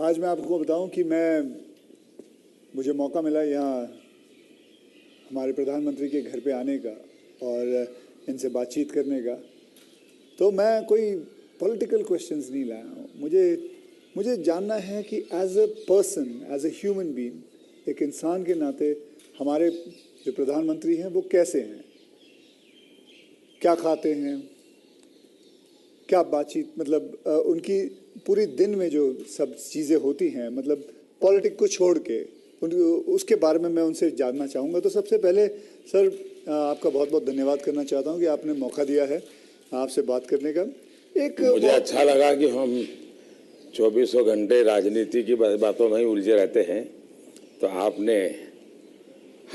आज मैं आपको बताऊं कि मुझे मौका मिला यहाँ हमारे प्रधानमंत्री के घर पे आने का और इनसे बातचीत करने का। तो मैं कोई पॉलिटिकल क्वेश्चंस नहीं लाया हूँ। मुझे जानना है कि as a person, as a human being, एक इंसान के नाते हमारे जो प्रधानमंत्री हैं वो कैसे हैं, क्या खाते हैं, क्या बातचीत, मतलब उनकी पूरी दिन में जो सब चीज़ें होती हैं, मतलब पॉलिटिक्स को छोड़ के उसके बारे में मैं उनसे जानना चाहूँगा। तो सबसे पहले सर आपका बहुत बहुत धन्यवाद करना चाहता हूँ कि आपने मौका दिया है आपसे बात करने का। मुझे अच्छा लगा कि हम 24 घंटे राजनीति की बातों में ही उलझे रहते हैं, तो आपने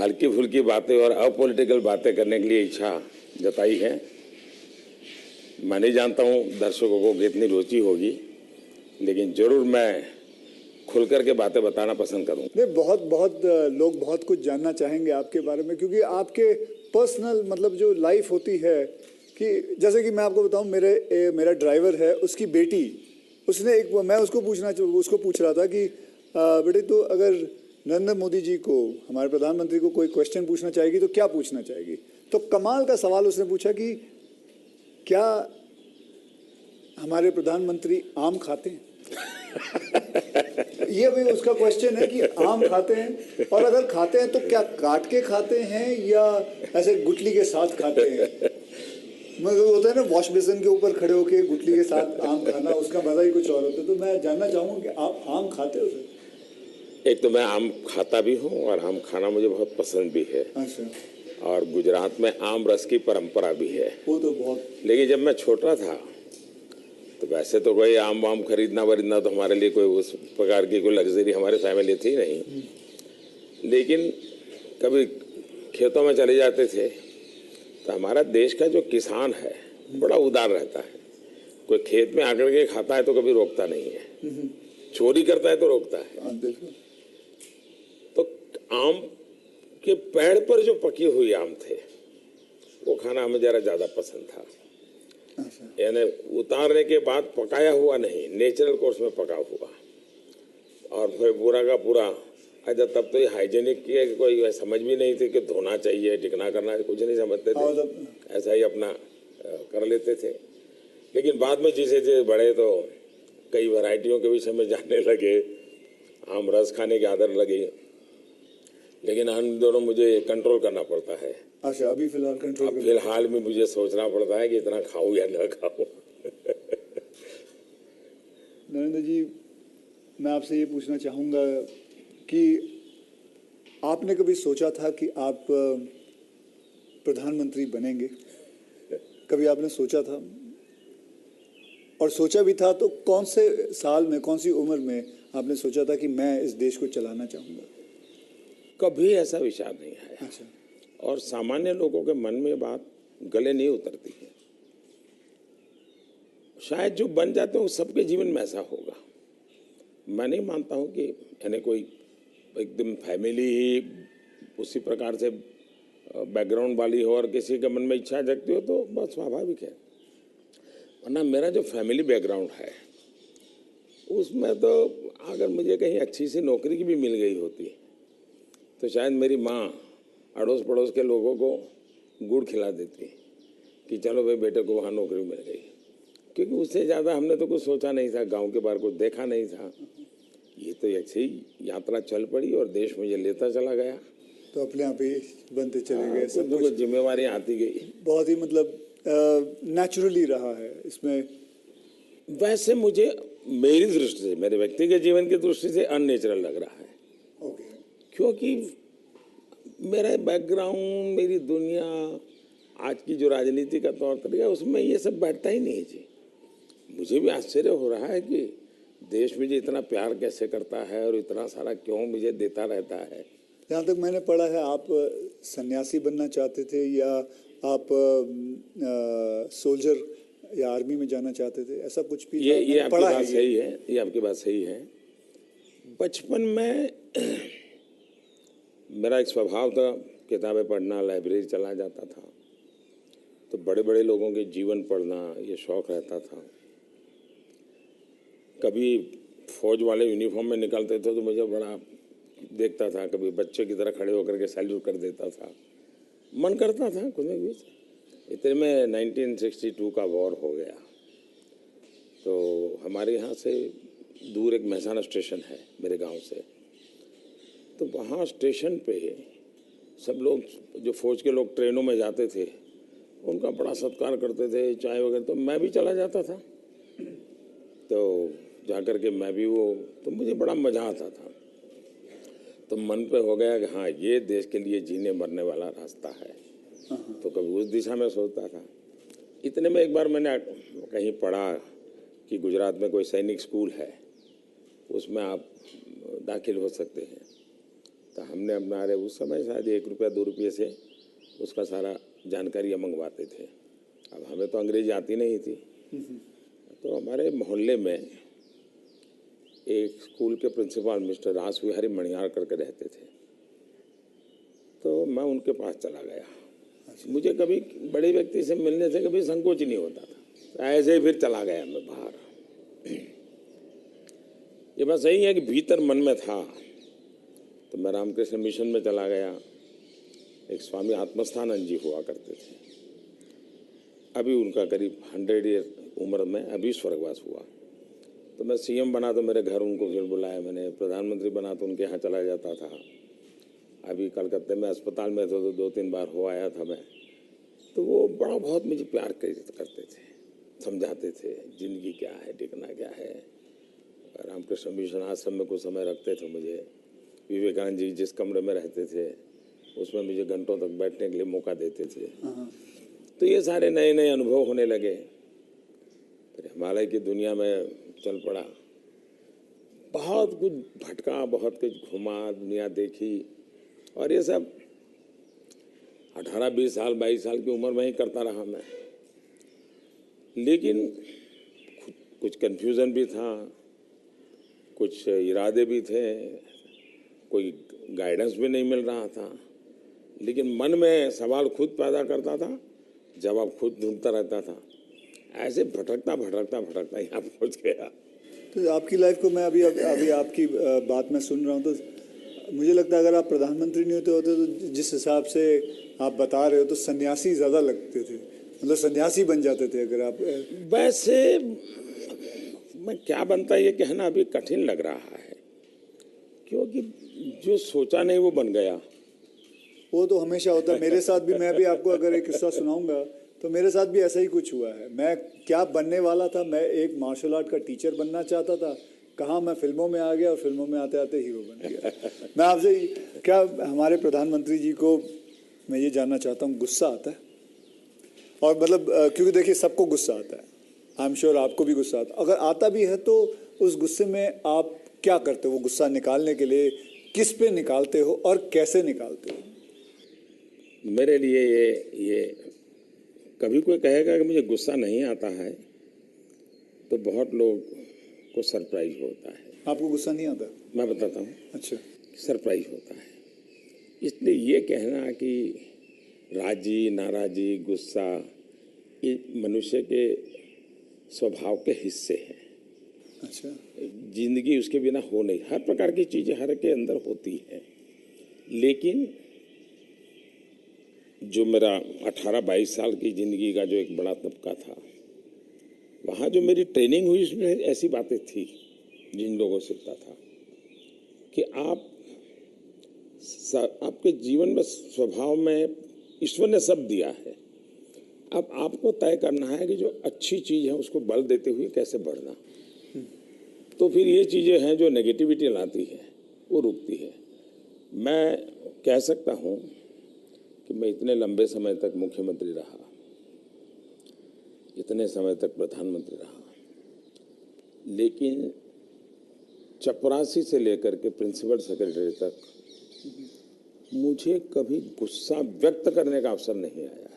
हल्की फुल्की बातें और अपॉलिटिकल बातें करने के लिए इच्छा जताई है। मैं नहीं जानता हूँ दर्शकों को कितनी रुचि होगी, लेकिन जरूर मैं खुलकर के बातें बताना पसंद करूँगा। नहीं, बहुत लोग बहुत कुछ जानना चाहेंगे आपके बारे में, क्योंकि आपके पर्सनल मतलब जो लाइफ होती है, कि जैसे कि मैं आपको बताऊं, मेरा ड्राइवर है, उसकी बेटी, मैं उसको पूछ रहा था कि बेटे तो अगर नरेंद्र मोदी जी को, हमारे प्रधानमंत्री को कोई क्वेश्चन पूछना चाहेगी तो क्या पूछना चाहेगी? तो कमाल का सवाल उसने पूछा कि क्या हमारे प्रधानमंत्री आम खाते हैं? ये भी उसका क्वेश्चन है कि आम खाते हैं, और अगर खाते हैं तो क्या काट के खाते हैं या ऐसे गुठली के साथ खाते हैं? मतलब होता है ना, वॉश बेसिन के ऊपर खड़े होके गुठली के साथ आम खाना, उसका मजा ही कुछ और होता है। तो मैं जानना चाहूँगा कि आप आम खाते हो सर? एक तो मैं आम खाता भी हूँ और आम खाना मुझे बहुत पसंद भी है। अच्छा। और गुजरात में आम रस की परंपरा भी है। वो तो बहुत। लेकिन जब मैं छोटा था तो वैसे तो कोई आम वाम खरीदना वरीदना तो हमारे लिए कोई उस प्रकार की कोई लग्जरी हमारे फैमिली थी नहीं। लेकिन कभी खेतों में चले जाते थे तो हमारा देश का जो किसान है बड़ा उदार रहता है। कोई खेत में आकर के खाता है तो कभी रोकता नहीं है, चोरी करता है तो रोकता है। तो आम के पेड़ पर जो पकी हुई आम थे वो खाना हमें जरा ज्यादा पसंद था। यानी उतारने के बाद पकाया हुआ नहीं, नेचुरल कोर्स में पका हुआ, और फिर पूरा का पूरा। अच्छा, तब तो ये हाइजीनिक की कोई समझ भी नहीं थी कि धोना चाहिए, टिकना करना, कुछ नहीं समझते थे, ऐसा ही अपना कर लेते थे। लेकिन बाद में जैसे जैसे बड़े तो कई वैरायटियों के विषय में जानने लगे, आम रस खाने की आदत लगी। लेकिन हम दोनों मुझे कंट्रोल करना पड़ता है। अच्छा, अभी फिलहाल में मुझे सोचना पड़ता है कि इतना खाऊं या न खाऊं। नरेंद्र जी, मैं आपसे ये पूछना चाहूँगा कि आपने कभी सोचा था कि आप प्रधानमंत्री बनेंगे? कभी आपने सोचा था? और सोचा भी था तो कौन से साल में, कौन सी उम्र में आपने सोचा था कि मैं इस देश को चलाना चाहूँगा? कभी ऐसा विचार नहीं आया। अच्छा। और सामान्य लोगों के मन में बात गले नहीं उतरती है। शायद जो बन जाते हैं सबके जीवन में ऐसा होगा। मैं नहीं मानता हूँ कि यानी कोई एकदम फैमिली ही उसी प्रकार से बैकग्राउंड वाली हो और किसी के मन में इच्छा जगती हो तो बहुत स्वाभाविक है। वरना मेरा जो फैमिली बैकग्राउंड है उसमें तो अगर मुझे कहीं अच्छी सी नौकरी की भी मिल गई होती तो शायद मेरी माँ अड़ोस पड़ोस के लोगों को गुड़ खिला देती कि चलो भाई बेटे को वहाँ नौकरी मिल गई, क्योंकि उससे ज़्यादा हमने तो कुछ सोचा नहीं था, गांव के बाहर कुछ देखा नहीं था। ये तो ऐसे ही यात्रा चल पड़ी और देश मुझे लेता चला गया, तो अपने आप ही बनते चले गए। सब कुछ जिम्मेवारी आती गई। बहुत ही मतलब नेचुरली रहा है इसमें। वैसे मुझे मेरी दृष्टि से, मेरे व्यक्तिगत जीवन की दृष्टि से अननेचुरल लग रहा है। क्योंकि मेरा बैकग्राउंड, मेरी दुनिया, आज की जो राजनीति का तौर तरीका, उसमें ये सब बैठता ही नहीं जी। मुझे भी आश्चर्य हो रहा है कि देश मुझे इतना प्यार कैसे करता है और इतना सारा क्यों मुझे देता रहता है। जहाँ तक मैंने पढ़ा है आप सन्यासी बनना चाहते थे या आप सोल्जर या आर्मी में जाना चाहते थे, ऐसा कुछ भी? ये आपकी बात सही है, ये आपकी बात सही है। बचपन में मेरा एक स्वभाव था किताबें पढ़ना, लाइब्रेरी चला जाता था, तो बड़े बड़े लोगों के जीवन पढ़ना ये शौक रहता था। कभी फौज वाले यूनिफॉर्म में निकलते थे तो मुझे बड़ा देखता था, कभी बच्चे की तरह खड़े होकर के सैल्यूट कर देता था, मन करता था कुछ न कुछ। इतने में 1962 का वॉर हो गया, तो हमारे यहाँ से दूर एक महसाना स्टेशन है मेरे गांव से, तो वहाँ स्टेशन पे सब लोग, जो फौज के लोग ट्रेनों में जाते थे, उनका बड़ा सत्कार करते थे, चाय वगैरह, तो मैं भी चला जाता था। तो जाकर के मैं भी तो मुझे बड़ा मज़ा आता था। तो मन पे हो गया कि हाँ, ये देश के लिए जीने मरने वाला रास्ता है। तो कभी उस दिशा में सोचता था। इतने में एक बार मैंने कहीं पढ़ा कि गुजरात में कोई सैनिक स्कूल है, उसमें आप दाखिल हो सकते हैं। तो हमने अपना, अरे उस समय शायद 1 रुपया 2 रुपये से उसका सारा जानकारियाँ मंगवाते थे। अब हमें तो अंग्रेजी आती नहीं थी, तो हमारे मोहल्ले में एक स्कूल के प्रिंसिपल मिस्टर रास विहारी मणियार करके रहते थे, तो मैं उनके पास चला गया। मुझे कभी बड़े व्यक्ति से मिलने से कभी संकोच नहीं होता था, ऐसे ही फिर चला गया मैं बाहर। ये बस यही है कि भीतर मन में था, तो मैं रामकृष्ण मिशन में चला गया। एक स्वामी आत्मस्थानंद जी हुआ करते थे, अभी उनका करीब 100 ईयर उम्र में अभी स्वर्गवास हुआ। तो मैं सीएम बना तो मेरे घर उनको फिर बुलाया मैंने, प्रधानमंत्री बना तो उनके यहाँ चला जाता था। अभी कलकत्ते में अस्पताल में तो 2-3 बार हो आया था मैं। तो वो बड़ा बहुत मुझे प्यार करते थे, समझाते थे जिंदगी क्या है, टिकना क्या है। रामकृष्ण मिशन आश्रम में कुछ समय रखते थे मुझे। विवेकानंद जी जिस कमरे में रहते थे उसमें मुझे घंटों तक बैठने के लिए मौका देते थे। तो ये सारे नए नए अनुभव होने लगे। फिर हिमालय की दुनिया में चल पड़ा, बहुत कुछ भटका, बहुत कुछ घुमा, दुनिया देखी, और ये सब 18-20 साल 22 साल की उम्र में ही करता रहा मैं। लेकिन कुछ कन्फ्यूज़न भी था, कुछ इरादे भी थे, कोई गाइडेंस भी नहीं मिल रहा था, लेकिन मन में सवाल खुद पैदा करता था, जवाब खुद ढूंढता रहता था। ऐसे भटकता भटकता भटकता यहाँ पहुँच गया। तो आपकी लाइफ को मैं अभी आपकी बात में सुन रहा हूँ, तो मुझे लगता है अगर आप प्रधानमंत्री नहीं होते तो जिस हिसाब से आप बता रहे हो तो सन्यासी ज़्यादा लगते थे, मतलब सन्यासी बन जाते थे अगर आप। वैसे मैं क्या बनता ये कहना अभी कठिन लग रहा है, क्योंकि जो सोचा नहीं वो बन गया। वो तो हमेशा होता है, मेरे साथ भी। मैं भी आपको अगर एक किस्सा सुनाऊंगा तो मेरे साथ भी ऐसा ही कुछ हुआ है। मैं क्या बनने वाला था, मैं एक मार्शल आर्ट का टीचर बनना चाहता था, कहाँ मैं फिल्मों में आ गया और फिल्मों में आते आते हीरो बन गया। मैं आपसे क्या, हमारे प्रधानमंत्री जी को मैं ये जानना चाहता हूँ, गुस्सा आता है? और मतलब क्योंकि देखिए सबको गुस्सा आता है, आई एम श्योर आपको भी गुस्सा आता है। अगर आता भी है तो उस गुस्से में आप क्या करते हो? वो गुस्सा निकालने के लिए किस पे निकालते हो और कैसे निकालते हो? मेरे लिए ये कभी कोई कहेगा कि मुझे गुस्सा नहीं आता है तो बहुत लोग को सरप्राइज होता है। आपको गुस्सा नहीं आता? मैं बताता हूँ। अच्छा। सरप्राइज होता है। इसलिए ये कहना कि राजी नाराजी गुस्सा ये मनुष्य के स्वभाव के हिस्से हैं। अच्छा। जिंदगी उसके बिना हो नहीं, हर प्रकार की चीज़ें हर के अंदर होती हैं। लेकिन जो मेरा 18-22 साल की ज़िंदगी का जो एक बड़ा तबका था, वहाँ जो मेरी ट्रेनिंग हुई उसमें ऐसी बातें थी जिन लोगों से सीखता था कि आपके जीवन में स्वभाव में ईश्वर ने सब दिया है। अब आपको तय करना है कि जो अच्छी चीज़ है उसको बल देते हुए कैसे बढ़ना। तो फिर ये चीज़ें हैं जो नेगेटिविटी लाती है वो रुकती है। मैं कह सकता हूँ कि मैं इतने लंबे समय तक मुख्यमंत्री रहा, इतने समय तक प्रधानमंत्री रहा, लेकिन चपरासी से लेकर के प्रिंसिपल सेक्रेटरी तक मुझे कभी गुस्सा व्यक्त करने का अवसर नहीं आया,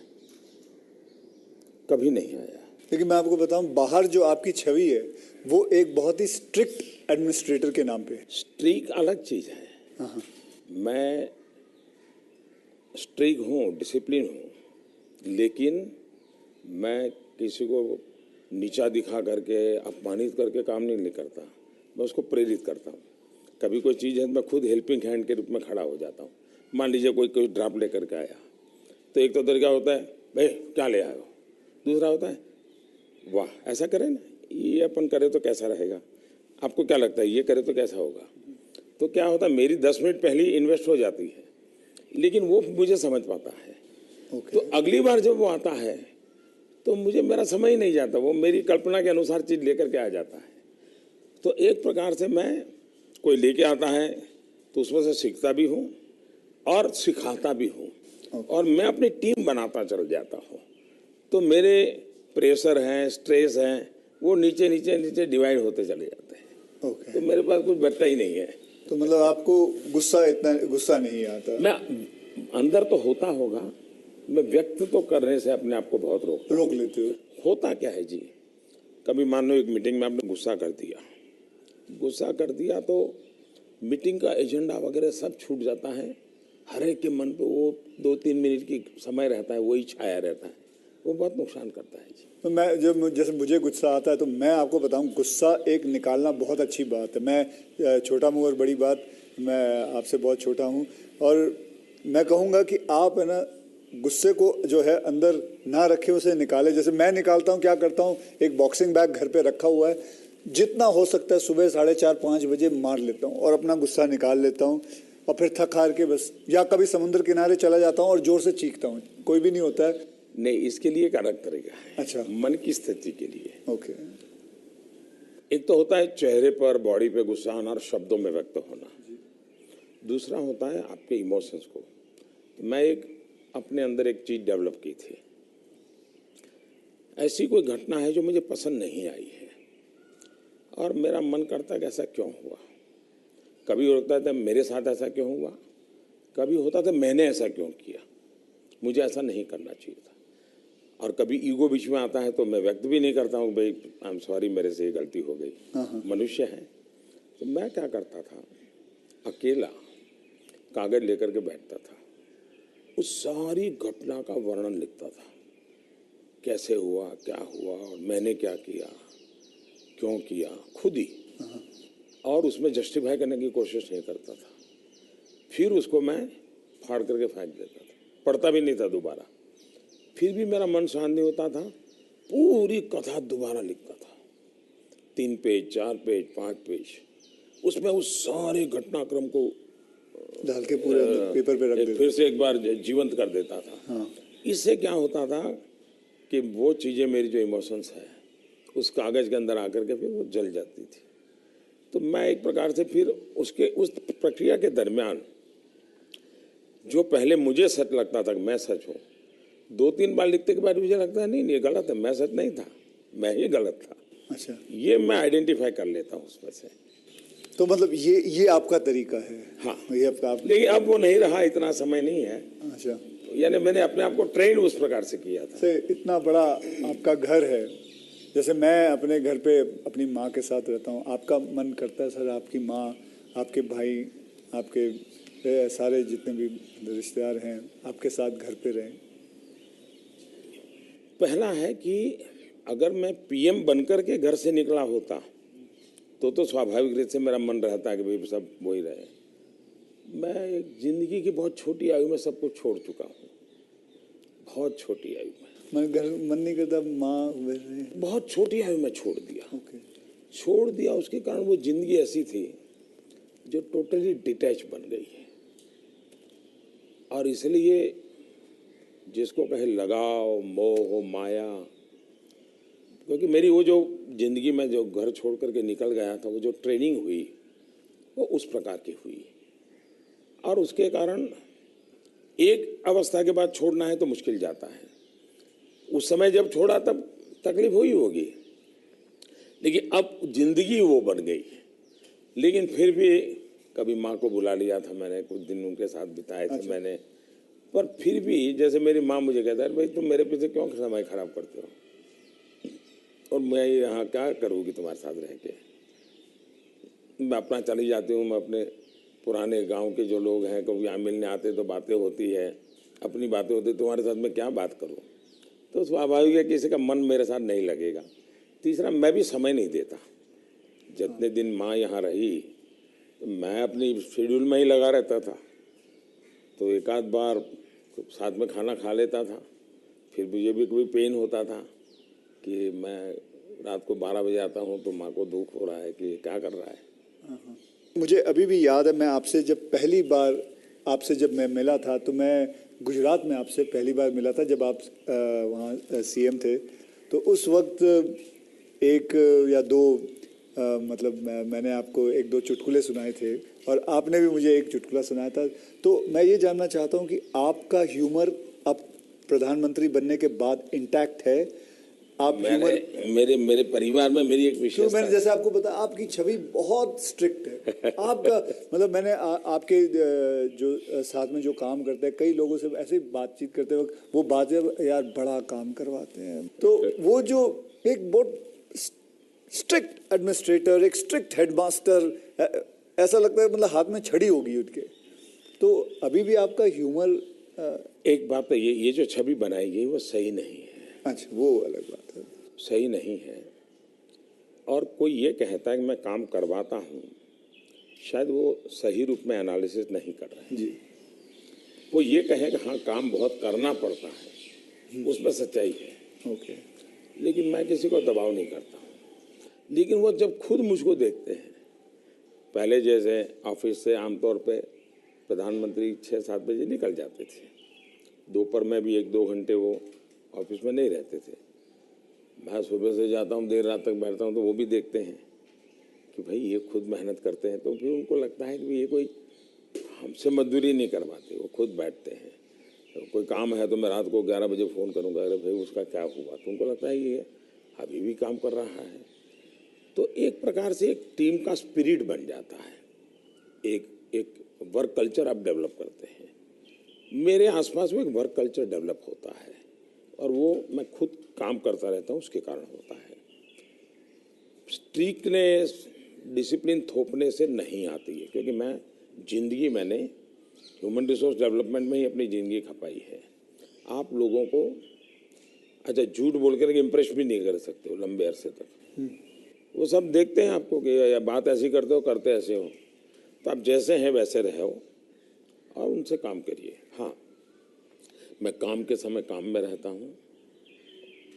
कभी नहीं आया। लेकिन मैं आपको बताऊं, बाहर जो आपकी छवि है वो एक बहुत ही स्ट्रिक्ट एडमिनिस्ट्रेटर के नाम पे है। स्ट्रिक्ट अलग चीज़ है। हाँ। मैं स्ट्रिक्ट हूँ, डिसिप्लिन हूँ, लेकिन मैं किसी को नीचा दिखा करके अपमानित करके काम नहीं करता। मैं उसको प्रेरित करता हूँ। कभी कोई चीज़ है मैं खुद हेल्पिंग हैंड के रूप में खड़ा हो जाता हूँ। मान लीजिए कोई ड्राफ्ट लेकर के आया, तो एक तो तरीका होता है भाई क्या ले आए हो, दूसरा होता है वाह ऐसा करें ना, ये अपन करें तो कैसा रहेगा, आपको क्या लगता है ये करे तो कैसा होगा। तो क्या होता है मेरी 10 मिनट पहले ही इन्वेस्ट हो जाती है, लेकिन वो मुझे समझ पाता है। तो अगली बार जब वो आता है तो मुझे मेरा समय ही नहीं जाता, वो मेरी कल्पना के अनुसार चीज़ लेकर के आ जाता है। तो एक प्रकार से मैं कोई लेके आता है तो उसमें से सीखता भी हूँ और सिखाता भी हूँ और मैं अपनी टीम बनाता चल जाता हूँ। तो मेरे प्रेशर हैं, स्ट्रेस हैं, वो नीचे नीचे नीचे डिवाइड होते चले जाते हैं। तो मेरे पास कुछ बचता ही नहीं है। तो मतलब आपको इतना गुस्सा नहीं आता? मैं अंदर तो होता होगा, मैं व्यक्त तो करने से अपने आप को बहुत रोक लेते हो। होता क्या है जी, कभी मान लो एक मीटिंग में आपने गुस्सा कर दिया तो मीटिंग का एजेंडा वगैरह सब छूट जाता है। हर एक के मन पे वो 2-3 मिनट की समय रहता है, वही छाया रहता है, वो बहुत नुकसान करता है जी। तो मैं जैसे मुझे गुस्सा आता है तो मैं आपको बताऊं, गुस्सा एक निकालना बहुत अच्छी बात है। मैं छोटा मुँह और बड़ी बात, मैं आपसे बहुत छोटा हूं और मैं कहूँगा कि आप है ना गुस्से को जो है अंदर ना रखे, उसे निकाले। जैसे मैं निकालता हूँ, क्या करता हूँ, एक बॉक्सिंग बैग घर पे रखा हुआ है, जितना हो सकता है सुबह 4:30-5 बजे मार लेता हूँ और अपना गुस्सा निकाल लेता हूँ और फिर थक हार के बस, या कभी समुद्र किनारे चला जाता हूँ और जोर से चीखता हूँ, कोई भी नहीं होता है। नहीं, इसके लिए एक अलग तरीका है। अच्छा, मन की स्थिति के लिए। ओके। एक तो होता है चेहरे पर, बॉडी पे गुस्सा आना और शब्दों में व्यक्त होना। दूसरा होता है आपके इमोशंस को। तो मैं अपने अंदर एक चीज डेवलप की थी, ऐसी कोई घटना है जो मुझे पसंद नहीं आई है और मेरा मन करता है कि ऐसा क्यों हुआ। कभी होता था मेरे साथ ऐसा क्यों हुआ, कभी होता था मैंने ऐसा क्यों किया, मुझे ऐसा नहीं करना चाहिए था। और कभी ईगो बीच में आता है तो मैं व्यक्त भी नहीं करता हूँ, भाई आई एम सॉरी, मेरे से ये गलती हो गई, मनुष्य है। तो मैं क्या करता था, अकेला कागज लेकर के बैठता था, उस सारी घटना का वर्णन लिखता था, कैसे हुआ, क्या हुआ और मैंने क्या किया, क्यों किया, खुद ही। और उसमें जस्टिफाई करने की कोशिश नहीं करता था। फिर उसको मैं फाड़ करके फेंक देता था, पढ़ता भी नहीं था दोबारा। फिर भी मेरा मन शांत नहीं होता था, पूरी कथा दोबारा लिखता था, 3 पेज, 4 पेज, 5 पेज, उसमें उस सारे घटनाक्रम को डाल के पूरे पेपर पे रख देता, फिर से एक बार जीवंत कर देता था। हाँ। इससे क्या होता था कि वो चीज़ें, मेरी जो इमोशंस है उस कागज़ के अंदर आकर के फिर वो जल जाती थी। तो मैं एक प्रकार से फिर उस प्रक्रिया के दरमियान जो पहले मुझे सच लगता था कि मैं सच हूँ, 2-3 बार लिखते के बाद मुझे लगता है नहीं ये गलत है, मैं सच नहीं था, मैं ही गलत था। अच्छा, ये मैं आइडेंटिफाई कर लेता हूँ उसमें से। तो मतलब ये आपका तरीका है? हाँ, ये आप लेकिन अब वो नहीं रहा, इतना समय नहीं है। अच्छा, यानी मैंने अपने आप को ट्रेन उस प्रकार से किया था। से इतना बड़ा आपका घर है, जैसे मैं अपने घर पे अपनी माँ के साथ रहता हूँ, आपका मन करता है सर आपकी माँ, आपके भाई, आपके सारे जितने भी रिश्तेदार हैं आपके साथ घर पे रहें? पहला है कि अगर मैं पीएम बनकर के घर से निकला होता तो स्वाभाविक रूप से मेरा मन रहता है कि भाई सब वही रहे। मैं एक जिंदगी की बहुत छोटी आयु में सब कुछ छोड़ चुका हूँ, बहुत छोटी आयु में। मन नहीं करता माँ, बहुत छोटी आयु में छोड़ दिया। ओके। छोड़ दिया, उसके कारण वो जिंदगी ऐसी थी जो टोटली डिटैच बन गई है। और इसलिए जिसको कहे लगाव, मोह, माया, क्योंकि मेरी वो जो जिंदगी में जो घर छोड़ करके निकल गया था, वो जो ट्रेनिंग हुई वो उस प्रकार की हुई। और उसके कारण एक अवस्था के बाद छोड़ना है तो मुश्किल जाता है। उस समय जब छोड़ा तब तकलीफ हुई होगी, लेकिन अब जिंदगी वो बन गई। लेकिन फिर भी कभी माँ को बुला लिया था मैंने, कुछ दिन उनके साथ बिताए थे मैंने, पर फिर भी जैसे मेरी माँ मुझे कहता है भाई तुम मेरे पीछे क्यों समय खराब करते हो, और मैं यहाँ क्या करूँगी तुम्हारे साथ रह के। मैं अपना चली जाती हूँ, मैं अपने पुराने गांव के जो लोग हैं कभी यहाँ मिलने आते तो बातें होती है, अपनी बातें होती, तुम्हारे साथ मैं क्या बात करूँ। तो स्वाभाविक है किसी का मन मेरे साथ नहीं लगेगा। तीसरा, मैं भी समय नहीं देता, जितने दिन माँ यहाँ रही तो मैं अपनी शेड्यूल में ही लगा रहता था, तो एक आध बार साथ में खाना खा लेता था। फिर मुझे भी कभी पेन होता था कि मैं रात को 12 बजे आता हूँ तो माँ को दुख हो रहा है कि क्या कर रहा है। मुझे अभी भी याद है, मैं आपसे जब पहली बार आपसे जब मैं मिला था तो मैं गुजरात में आपसे पहली बार मिला था जब आप वहाँ सीएम थे। तो उस वक्त एक या दो मतलब मैंने आपको एक दो चुटकुले सुनाए थे और आपने भी मुझे एक चुटकुला सुनाया था। तो मैं ये जानना चाहता हूँ कि आपका ह्यूमर अब प्रधानमंत्री बनने के बाद इंटैक्ट है? आप मेरे परिवार में मेरी एक विशेषता, मैंने जैसे आपको बताया आपकी छवि बहुत स्ट्रिक्ट है। आपका मतलब मैंने आपके जो साथ में जो काम करते हैं कई लोगों से ऐसे बातचीत करते वक्त वो बातें यार बड़ा काम करवाते हैं, तो वो जो एक बहुत स्ट्रिक्ट एडमिनिस्ट्रेटर, एक स्ट्रिक्ट हेडमास्टर, ऐसा लगता है मतलब हाथ में छड़ी होगी उनके। तो अभी भी आपका ह्यूमर एक बात है, ये जो छवि बनाई गई वो सही नहीं है। अच्छा, वो अलग बात है, सही नहीं है। और कोई ये कहता है कि मैं काम करवाता हूँ, शायद वो सही रूप में एनालिसिस नहीं कर रहा है जी। वो ये कहे कि हाँ काम बहुत करना पड़ता है, उसमें सच्चाई है। ओके। लेकिन मैं किसी को दबाव नहीं करता हूँ। लेकिन वो जब खुद मुझको देखते हैं, पहले जैसे ऑफिस से आमतौर पे प्रधानमंत्री 6-7 बजे निकल जाते थे, दोपहर में भी 1-2 घंटे वो ऑफिस में नहीं रहते थे। मैं सुबह से जाता हूँ, देर रात तक बैठता हूँ, तो वो भी देखते हैं कि भाई ये खुद मेहनत करते हैं। तो फिर उनको लगता है कि ये कोई हमसे मजदूरी नहीं करवाते, वो खुद बैठते हैं। तो कोई काम है तो मैं रात को 11 बजे फ़ोन करूँगा, अरे भाई उसका क्या हुआ, तो उनको लगता है ये अभी भी काम कर रहा है। तो एक प्रकार से एक टीम का स्पिरिट बन जाता है, एक वर्क कल्चर आप डेवलप करते हैं। मेरे आसपास में एक वर्क कल्चर डेवलप होता है और वो मैं खुद काम करता रहता हूँ, उसके कारण होता है। स्ट्रिक्टनेस, डिसिप्लिन थोपने से नहीं आती है, क्योंकि मैंने ह्यूमन रिसोर्स डेवलपमेंट में ही अपनी ज़िंदगी खपाई है। आप लोगों को अच्छा झूठ बोल कर इम्प्रेस भी नहीं कर सकते हो लंबे अरसे तक। वो सब देखते हैं आपको कि या बात ऐसी करते हो, करते ऐसे हो, तो आप जैसे हैं वैसे रहो और उनसे काम करिए। हाँ, मैं काम के समय काम में रहता हूँ,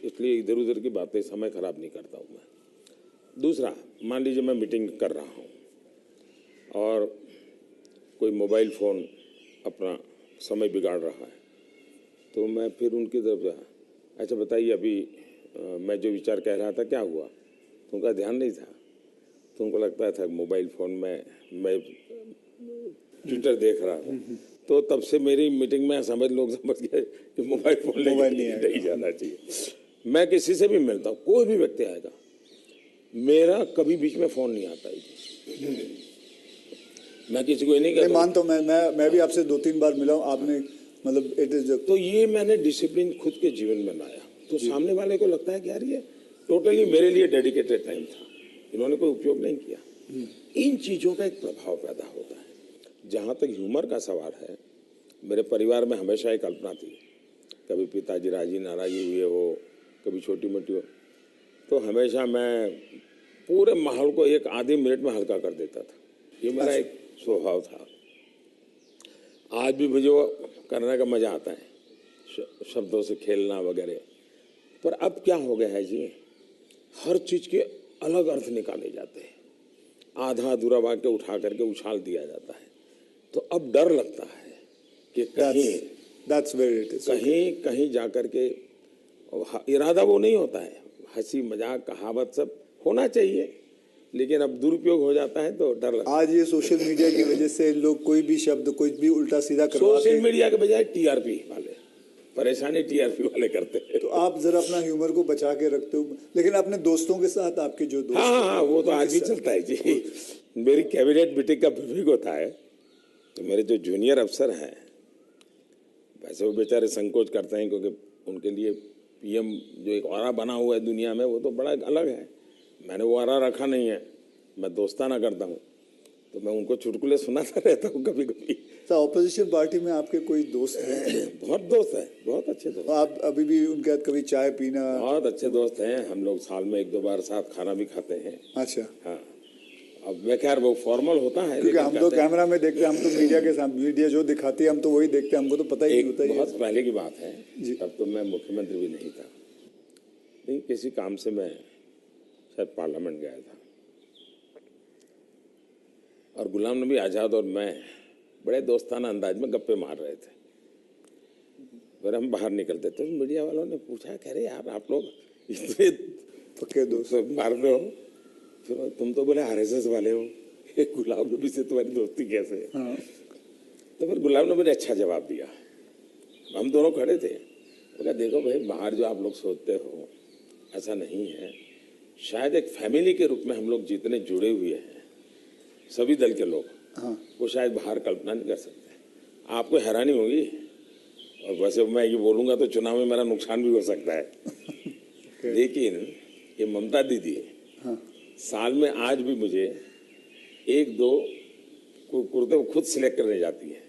इसलिए इधर उधर की बातें समय खराब नहीं करता हूँ मैं। दूसरा, मान लीजिए मैं मीटिंग कर रहा हूँ और कोई मोबाइल फ़ोन अपना समय बिगाड़ रहा है, तो मैं फिर उनकी तरफ जा, अच्छा बताइए अभी मैं जो विचार कह रहा था क्या हुआ, तो उनका ध्यान नहीं था, तो उनको लगता था मोबाइल फ़ोन में मैं ट्विटर देख रहा था। तो तब से मेरी मीटिंग में लोग समझ गए कि मोबाइल फ़ोन नहीं जाना चाहिए। मैं किसी से भी मिलता हूँ, कोई भी व्यक्ति आएगा, मेरा कभी बीच में फ़ोन नहीं आता है। मैं किसी को नहीं कहता। मानता हूँ, मैं भी आपसे 2-3 बार मिला हूँ, आपने मतलब इट इज। तो ये मैंने डिसिप्लिन खुद के जीवन में लाया, तो सामने वाले को लगता है कि यार ये टोटली मेरे लिए डेडिकेटेड टाइम था, इन्होंने कोई उपयोग नहीं किया। इन चीज़ों का एक प्रभाव पैदा होता है। जहाँ तक ह्यूमर का सवाल है, मेरे परिवार में हमेशा एक कल्पना थी, कभी पिताजी राजी नाराजी हुए हो, कभी छोटी मोटी हो, तो हमेशा मैं पूरे माहौल को एक आधे मिनट में हल्का कर देता था। ये मेरा एक स्वभाव था। आज भी मुझे वो करने का मज़ा आता है, शब्दों से खेलना वगैरह। पर अब क्या हो गया है जी, हर चीज़ के अलग अर्थ निकाले जाते हैं, आधा अधूरा वाक्य उठा करके उछाल दिया जाता है। तो अब डर लगता है कि कहीं जा कर के, इरादा वो नहीं होता है, हंसी मजाक कहावत सब होना चाहिए, लेकिन अब दुरुपयोग हो जाता है तो डर लगता है। आज ये सोशल मीडिया की वजह से लोग कोई भी शब्द कोई भी उल्टा सीधा करवा सोशल मीडिया के बजाय टीआरपी वाले परेशानी टीआरपी वाले करते हैं। तो आप जरा अपना ह्यूमर को बचा के रखते हो, लेकिन अपने दोस्तों के साथ आपके जो दोस्त हाँ, वो तो आज भी चलता है जी। मेरी कैबिनेट मीटिंग का विवेक होता है, तो मेरे जो जूनियर अफसर हैं, वैसे वो बेचारे संकोच करते हैं, क्योंकि उनके लिए पीएम जो एक ऑरा बना हुआ है दुनिया में, वो तो बड़ा अलग है। मैंने वो ऑरा रखा नहीं है, मैं दोस्ताना करता हूँ, तो मैं उनको चुटकुले सुनाता रहता हूँ कभी कभी। तो ऑपोजिशन पार्टी में आपके कोई दोस्त हैं? बहुत दोस्त हैं, बहुत अच्छे दोस्त। आप अभी भी उनके साथ कभी चाय पीना? बहुत अच्छे दोस्त हैं हम लोग, साल में 1-2 बार साथ खाना भी खाते हैं। अच्छा। हाँ, अब मैं खैर वो फॉर्मल होता है, क्योंकि लेकिन हम तो कैमरा में देखते हैं, हम तो मीडिया के सामने, मीडिया जो दिखाती है हम तो वही देखते हैं, हमको तो पता ही नहीं होता एक ये। बहुत पहले की बात है, जी। तब तो मैं मुख्यमंत्री भी नहीं था, नहीं किसी काम से मैं शायद पार्लियामेंट गया था, और गुलाम नबी आज़ाद और मैं बड़े दोस्ताना अंदाज में गप्पे मार रहे थे। फिर हम बाहर निकलते तो मीडिया वालों ने पूछा, कह रहे यार आप लोग इतने पक्के दोस्त। मार रहे हो, फिर तुम तो बोले आरएसएस वाले हो, गुलाम नबी से तुम्हारी दोस्ती कैसे है? हाँ। तो फिर गुलाम नबी ने अच्छा जवाब दिया। हम दोनों खड़े थे, बोला देखो भाई, बाहर जो आप लोग सोचते हो ऐसा नहीं है, शायद एक फैमिली के रूप में हम लोग जितने जुड़े हुए हैं सभी दल के लोग, हाँ। वो शायद बाहर कल्पना नहीं कर सकते। आपको हैरानी होगी, और वैसे मैं ये बोलूँगा तो चुनाव में मेरा नुकसान भी हो सकता है लेकिन ये ममता दीदी हाँ। साल में आज भी मुझे एक दो कुर्ते वो खुद सिलेक्ट करने जाती है,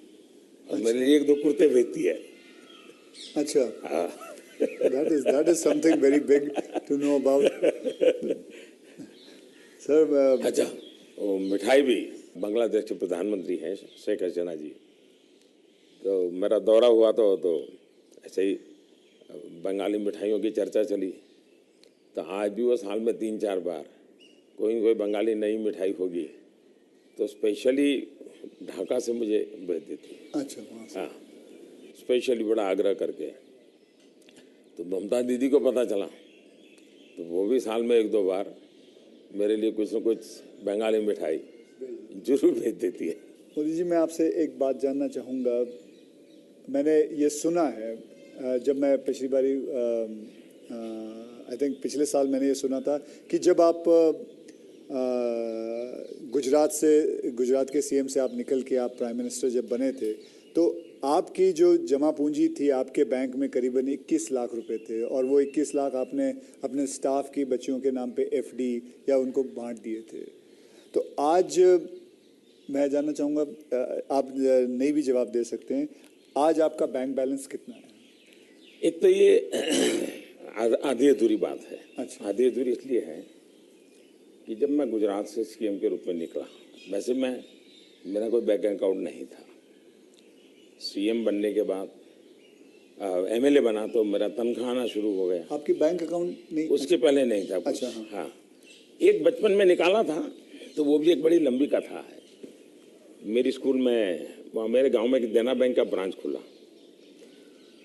और मेरे लिए एक दो कुर्ते भेजती है। अच्छा। हाँ। that is something very big to know about. Sir अच्छा, वो मिठाई भी, बांग्लादेश के प्रधानमंत्री हैं शेख हसीना जी, तो मेरा दौरा हुआ तो ऐसे ही बंगाली मिठाइयों की चर्चा चली, तो आज भी वो साल में 3-4 बार कोई न कोई बंगाली नई मिठाई होगी तो स्पेशली ढाका से मुझे भेज देती है। अच्छा, वहाँ से। हाँ, स्पेशली बड़ा आग्रह करके। तो ममता दीदी को पता चला तो वो भी साल में 1-2 बार मेरे लिए कुछ न कुछ बंगाली मिठाई जरूर भेज देती है। मोदी जी, मैं आपसे एक बात जानना चाहूँगा। मैंने ये सुना है, जब मैं पिछली बारी आई थिंक पिछले साल मैंने ये सुना था कि जब आप गुजरात के सीएम से आप निकल के आप प्राइम मिनिस्टर जब बने थे, तो आपकी जो जमा पूंजी थी आपके बैंक में करीबन 21 लाख रुपए थे, और वो 21 लाख आपने अपने स्टाफ की बच्चियों के नाम पे एफडी या उनको बांट दिए थे। तो आज मैं जानना चाहूँगा, आप नहीं भी जवाब दे सकते हैं, आज आपका बैंक बैलेंस कितना है? एक तो ये आधी अधूरी बात है। अच्छा। आधी अधूरी इसलिए है कि जब मैं गुजरात से सीएम के रूप में निकला, वैसे मेरा कोई बैंक अकाउंट नहीं था। सीएम बनने के बाद एमएलए बना तो मेरा तनख्वाह आना शुरू हो गया। आपकी बैंक अकाउंट नहीं? उसके पहले नहीं था कुछ। अच्छा, हाँ। हाँ, एक बचपन में निकाला था, तो वो भी एक बड़ी लंबी कथा है। मेरी स्कूल में, वहाँ मेरे गांव में एक देना बैंक का ब्रांच खुला,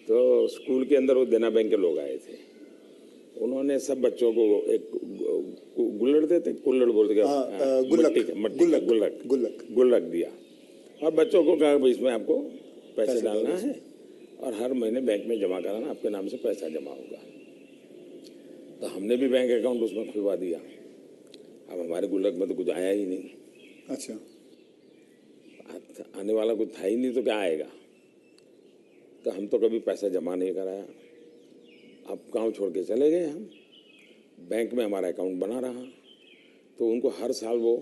तो स्कूल के अंदर वो देना बैंक के लोग आए थे। उन्होंने सब बच्चों को एक गुल्लड़ देते, कुल्लड़ बोलते, गुल्लक दिया, और बच्चों को कहा भाई इसमें आपको पैसे डालना है और हर महीने बैंक में जमा कराना, आपके नाम से पैसा जमा होगा। तो हमने भी बैंक अकाउंट उसमें खुलवा दिया। अब हमारे गुल्लक में तो कुछ आया ही नहीं। अच्छा। आने वाला कुछ था ही नहीं, तो क्या आएगा? तो हम तो कभी पैसा जमा नहीं कराया। अब गांव छोड़ के चले गए हम, बैंक में हमारा अकाउंट बना रहा, तो उनको हर साल वो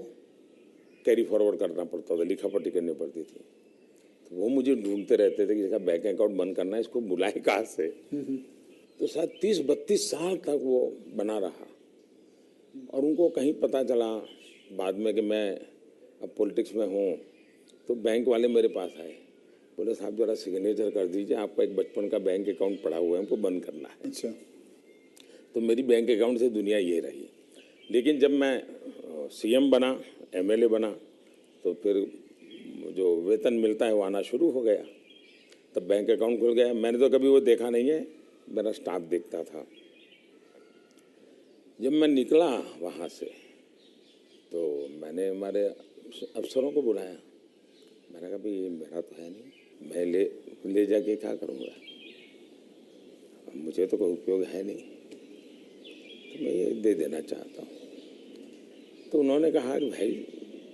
कैरी फॉरवर्ड करना पड़ता था, लिखापट्टी करनी पड़ती थी। तो वो मुझे ढूंढते रहते थे कि इसका बैंक अकाउंट बंद करना है, इसको बुलाए कहाँ से। तो शायद 30-32 साल तक वो बना रहा, और उनको कहीं पता चला बाद में कि मैं अब पॉलिटिक्स में हूँ, तो बैंक वाले मेरे पास आए, बोले साहब जरा सिग्नेचर कर दीजिए, आपका एक बचपन का बैंक अकाउंट पड़ा हुआ है, हमको बंद करना है। अच्छा। तो मेरी बैंक अकाउंट से दुनिया ये रही। लेकिन जब मैं सीएम बना, एमएलए बना, तो फिर जो वेतन मिलता है वो आना शुरू हो गया, तब बैंक अकाउंट खुल गया। मैंने तो कभी वो देखा नहीं है, मेरा स्टाफ देखता था। जब मैं निकला वहाँ से, तो मैंने हमारे अफसरों को बुलाया, मैंने कहा भाई मेरा तो है नहीं, मैं ले जाके क्या करूँगा, मुझे तो कोई उपयोग है नहीं, तो मैं ये दे देना चाहता हूँ। तो उन्होंने कहा कि भाई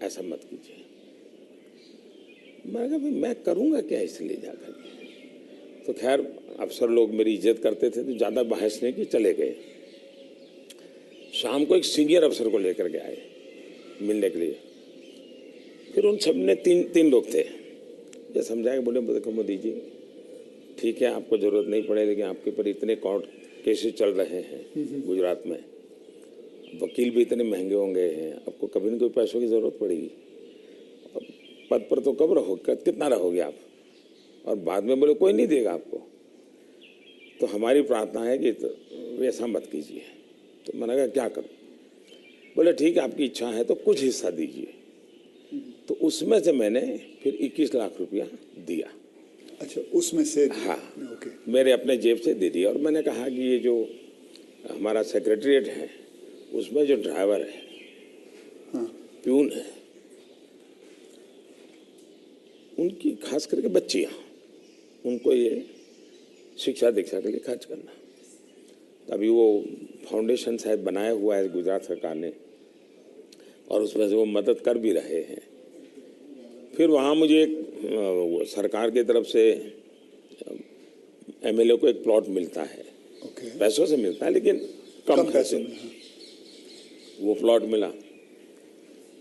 ऐसा मत कीजिए। मैंने कहा भाई मैं करूँगा क्या इसलिए जा कर के। तो खैर अफसर लोग मेरी इज्जत करते थे, तो ज़्यादा बहस नहीं की, चले गए। शाम को एक सीनियर अफसर को लेकर के आए मिलने के लिए। फिर उन सब ने तीन लोग थे, ये समझाया, बोले देखो मोदी जी, ठीक है आपको ज़रूरत नहीं पड़े, लेकिन आपके ऊपर इतने कोर्ट केसेस चल रहे हैं गुजरात में, वकील भी इतने महंगे होंगे हैं, आपको कभी न कभी पैसों की ज़रूरत पड़ेगी। और पद पर तो कब रहोगे, कितना रहोगे आप, और बाद में बोले कोई नहीं देगा आपको। तो हमारी प्रार्थना है कि तो ऐसा मत कीजिए। तो मैंने कहा क्या करूं? बोले ठीक है, आपकी इच्छा है तो कुछ हिस्सा दीजिए। तो उसमें से मैंने फिर 21 लाख रुपया दिया। अच्छा, उसमें से दिया? हाँ, ओके। मेरे अपने जेब से दे दिया। और मैंने कहा कि ये जो हमारा सेक्रेटरीट है उसमें जो ड्राइवर है, हाँ, प्यून है, उनकी खास करके बच्चियाँ, उनको ये शिक्षा दीक्षा के लिए खर्च करना। अभी वो फाउंडेशन शायद बनाया हुआ है गुजरात सरकार ने, और उसमें से वो मदद कर भी रहे हैं। फिर वहाँ मुझे एक सरकार की तरफ से एमएलए को एक प्लॉट मिलता है, ओके। पैसों से मिलता है लेकिन कम पैसों खर्चे में, हाँ। वो प्लॉट मिला।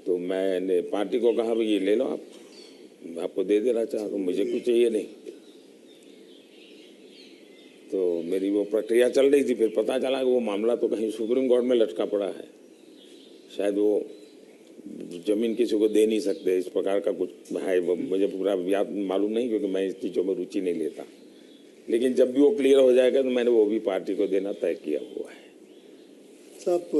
तो मैंने पार्टी को कहा भाई ये ले लो आप, मैं आपको दे देना चाहता हूँ, मुझे कुछ चाहिए नहीं। तो मेरी वो प्रक्रिया चल रही थी। फिर पता चला कि वो मामला तो कहीं सुप्रीम कोर्ट में लटका पड़ा है, शायद वो जमीन किसी को दे नहीं सकते, इस प्रकार का कुछ है। वो मुझे पूरा याद मालूम नहीं, क्योंकि मैं इस चीज़ों में रुचि नहीं लेता। लेकिन जब भी वो क्लियर हो जाएगा तो मैंने वो भी पार्टी को देना तय किया हुआ है। साहब,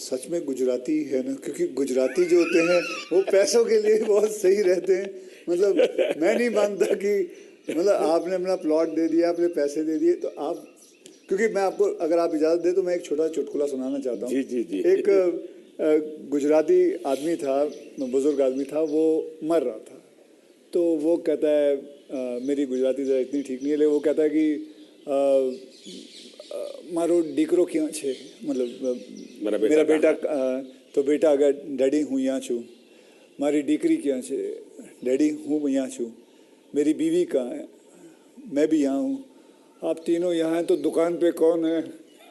सच में गुजराती है ना, क्योंकि गुजराती जो होते हैं वो पैसों के लिए बहुत सही रहते हैं। मतलब मैं नहीं मानता कि मतलब आपने अपना प्लॉट दे दिया, आपने पैसे दे दिए, तो आप, क्योंकि मैं आपको, अगर आप इजाज़त दे तो मैं एक छोटा चुटकुला सुनाना चाहता हूँ। जी जी जी। एक गुजराती आदमी था, बुजुर्ग आदमी था, वो मर रहा था। तो वो कहता है, मेरी गुजराती ज़रा इतनी ठीक नहीं है, लेकिन वो कहता है कि मारो દીકરો ક્યાં છે, मतलब मेरा बेटा, तो बेटा अगर डैडी हूँ यहाँ छू, मारी डीकरी क्या छे, डैडी हूँ यहाँ छू, मेरी बीवी कहाँ है, मैं भी यहाँ हूँ, आप तीनों यहाँ हैं तो दुकान पे कौन है?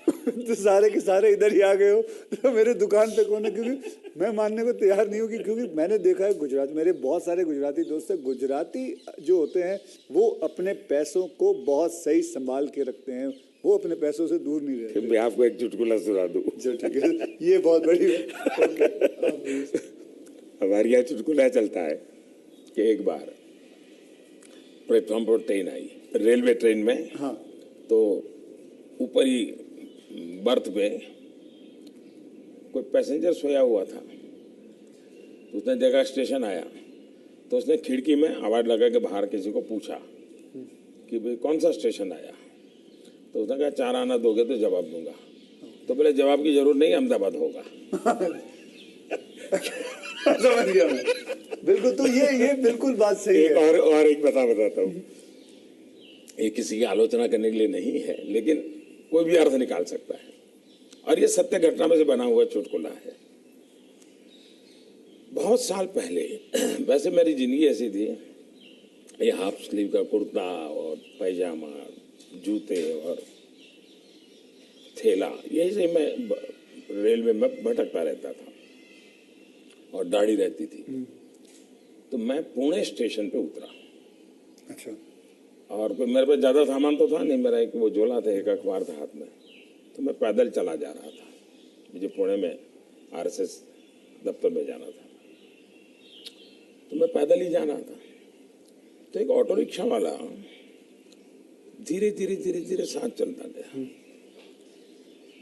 तो सारे के सारे इधर ही आ गए हो, तो मेरे दुकान पे कौन है? क्योंकि मैं मानने को तैयार नहीं हूँ, क्योंकि मैंने देखा है गुजरात, मेरे बहुत सारे गुजराती दोस्त हैं, गुजराती जो होते हैं वो अपने पैसों को बहुत सही संभाल के रखते हैं, वो अपने पैसों से दूर नहीं रहते। मैं आपको एक चुटकुला सुना दूं। जो ठीक है, ये बहुत बड़ी हमारे यहाँ चुटकुला चलता है कि एक बार प्लेटफॉर्म पर ट्रेन आई, रेलवे ट्रेन में। हाँ, तो ऊपर ही बर्थ पे कोई पैसेंजर सोया हुआ था। तो उसने देखा स्टेशन आया, तो उसने खिड़की में आवाज़ लगा के बाहर किसी को पूछा कि भाई कौन सा स्टेशन आया। तो उसने कहा 4 आना दोगे तो जवाब दूंगा। तो बोले जवाब की जरूरत नहीं, अहमदाबाद होगा। समझ गया मैं, बिल्कुल। तो ये बिल्कुल बात सही एक है। और एक बताता हूँ, ये किसी की आलोचना करने के लिए नहीं है, लेकिन कोई भी अर्थ निकाल सकता है, और ये सत्य घटना में से बना हुआ चुटकुला है। बहुत साल पहले, वैसे मेरी जिंदगी ऐसी थी, ये हाफ स्लीव का कुर्ता और पैजामा, जूते और थैला, यही से मैं रेलवे में भटकता रहता था, और दाढ़ी रहती थी। तो मैं पुणे स्टेशन पे उतरा। अच्छा। और कोई मेरे पास ज़्यादा सामान तो था नहीं, मेरा एक वो झोला था, एक अखबार था हाथ में। तो मैं पैदल चला जा रहा था, मुझे पुणे में आरएसएस दफ्तर में जाना था। तो मैं पैदल ही जा रहा था, तो एक ऑटो रिक्शा वाला धीरे धीरे धीरे धीरे साथ चलता गया।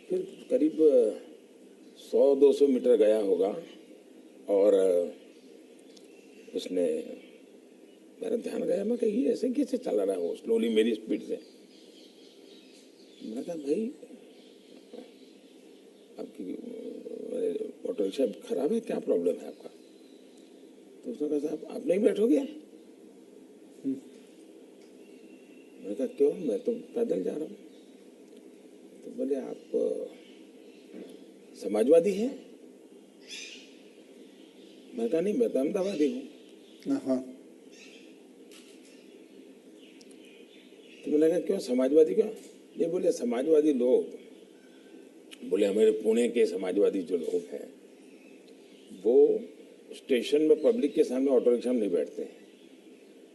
फिर करीब 100-200 मीटर गया होगा, और उसने, मेरा ध्यान गया, मैं कही ऐसे कैसे चला रहा है स्लोली मेरी स्पीड से। मैं कहा भाई आपकी ऑटो रिक्शा खराब है, क्या प्रॉब्लम है आपका? तो उसने कहा साहब आप नहीं बैठोगे? मैंने कहा क्यों, मैं तो पैदल जा रहा हूँ। तो बोले आप समाजवादी हैं? मैं कहा नहीं, मैं तो अहमदाबादी हूँ। हाँ। तो मैंने कहा क्यों समाजवादी क्यों? ये बोले समाजवादी लोग, बोले हमारे पुणे के समाजवादी जो लोग हैं वो स्टेशन में पब्लिक के सामने ऑटो रिक्शा में नहीं बैठते हैं,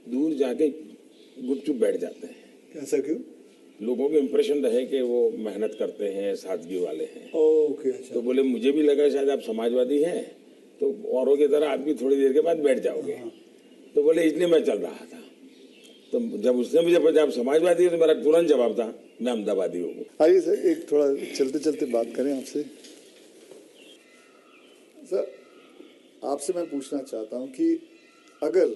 दूर जाके गुपचुप बैठ जाते हैं। ऐसा क्यों? लोगों को इम्प्रेशन रहे कि वो मेहनत करते हैं, सादगी वाले हैं। ओके, अच्छा। तो बोले मुझे भी लगा शायद आप समाजवादी हैं, तो औरों की तरह आप भी थोड़ी देर के बाद बैठ जाओगे। तो बोले इसलिए मैं चल रहा था। तो जब उसने मुझे पूछा आप समाजवादी हो, तो मेरा तुरंत जवाब था मैं अहमदाबादी हूँ। आइए सर, एक थोड़ा चलते चलते बात करें आपसे। सर, आपसे मैं पूछना चाहता हूँ कि अगर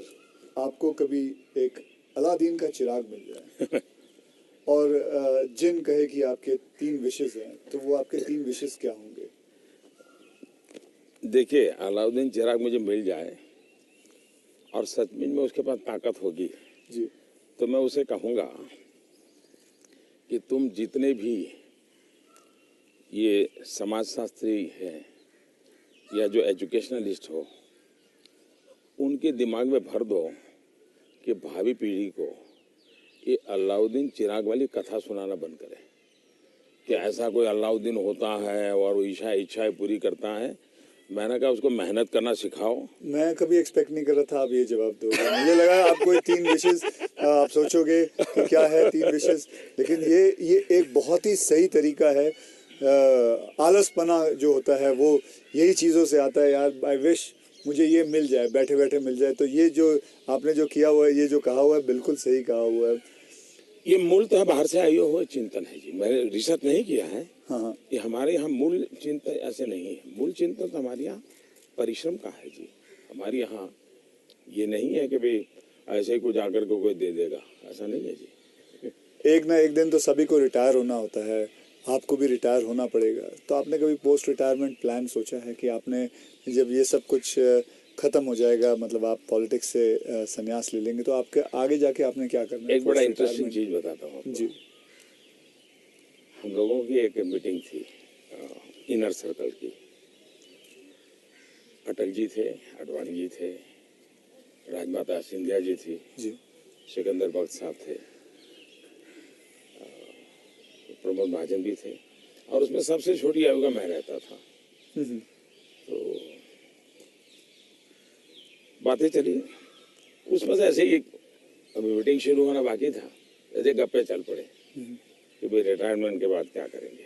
आपको कभी एक अलादीन का चिराग मिल जाए और जिन कहे कि आपके 3 विशेस हैं, तो वो आपके 3 विशेस क्या होंगे? देखिए, अलाउद्दीन चिराग मुझे मिल जाए और सचमुच में उसके पास ताकत होगी जी। तो मैं उसे कहूँगा कि तुम जितने भी ये समाजशास्त्री हैं या जो एजुकेशनलिस्ट हो, उनके दिमाग में भर दो कि भावी पीढ़ी को ये अलाउद्दीन चिराग वाली कथा सुनाना बंद करें कि ऐसा कोई अलाउद्दीन होता है और वो इच्छाएं पूरी करता है। मैंने कहा उसको मेहनत करना सिखाओ। मैं कभी एक्सपेक्ट नहीं कर रहा था आप ये जवाब दोगे। मुझे लगा आप कोई 3 विशेस आप सोचोगे कि क्या है 3 विशेस, लेकिन ये एक बहुत ही सही तरीका है। आलसपना जो होता है वो यही चीज़ों से आता है। यार आई विश मुझे ये मिल जाए, बैठे बैठे मिल जाए। तो ये जो आपने जो किया हुआ है, ये जो कहा हुआ है, बिल्कुल सही कहा हुआ है। ये मूलतः बाहर से आया हुआ चिंतन है जी, मैंने रिसर्च नहीं किया है। हाँ। ये हमारे यहाँ मूल चिंतन ऐसे नहीं है। मूल चिंतन तो हमारे यहाँ परिश्रम का है जी। हमारे यहाँ ये नहीं है कि भाई ऐसे ही कुछ आकर को कोई दे देगा, ऐसा नहीं है जी। एक ना एक दिन तो सभी को रिटायर होना होता है, आपको भी रिटायर होना पड़ेगा। तो आपने कभी पोस्ट रिटायरमेंट प्लान सोचा है कि आपने जब ये सब कुछ खत्म हो जाएगा, मतलब आप पॉलिटिक्स से संन्यास ले लेंगे, तो आपके आगे जाके आपने क्या करना है? एक बड़ा इंटरेस्टिंग चीज बताता हूँ जी। हम लोगों की एक मीटिंग थी इनर सर्कल की। अटल जी थे, आडवाणी जी थे, राजमाता सिंधिया जी थी जी। सिकंदर भक्त साहब थे, प्रमोद महाजन भी थे, और उसमें सबसे छोटी आयु का मैं रहता था। तो बातें चली, उसमें से ऐसे ही अभी मीटिंग शुरू होना बाकी था, ऐसे गप्पे चल पड़े कि भाई रिटायरमेंट के बाद क्या करेंगे।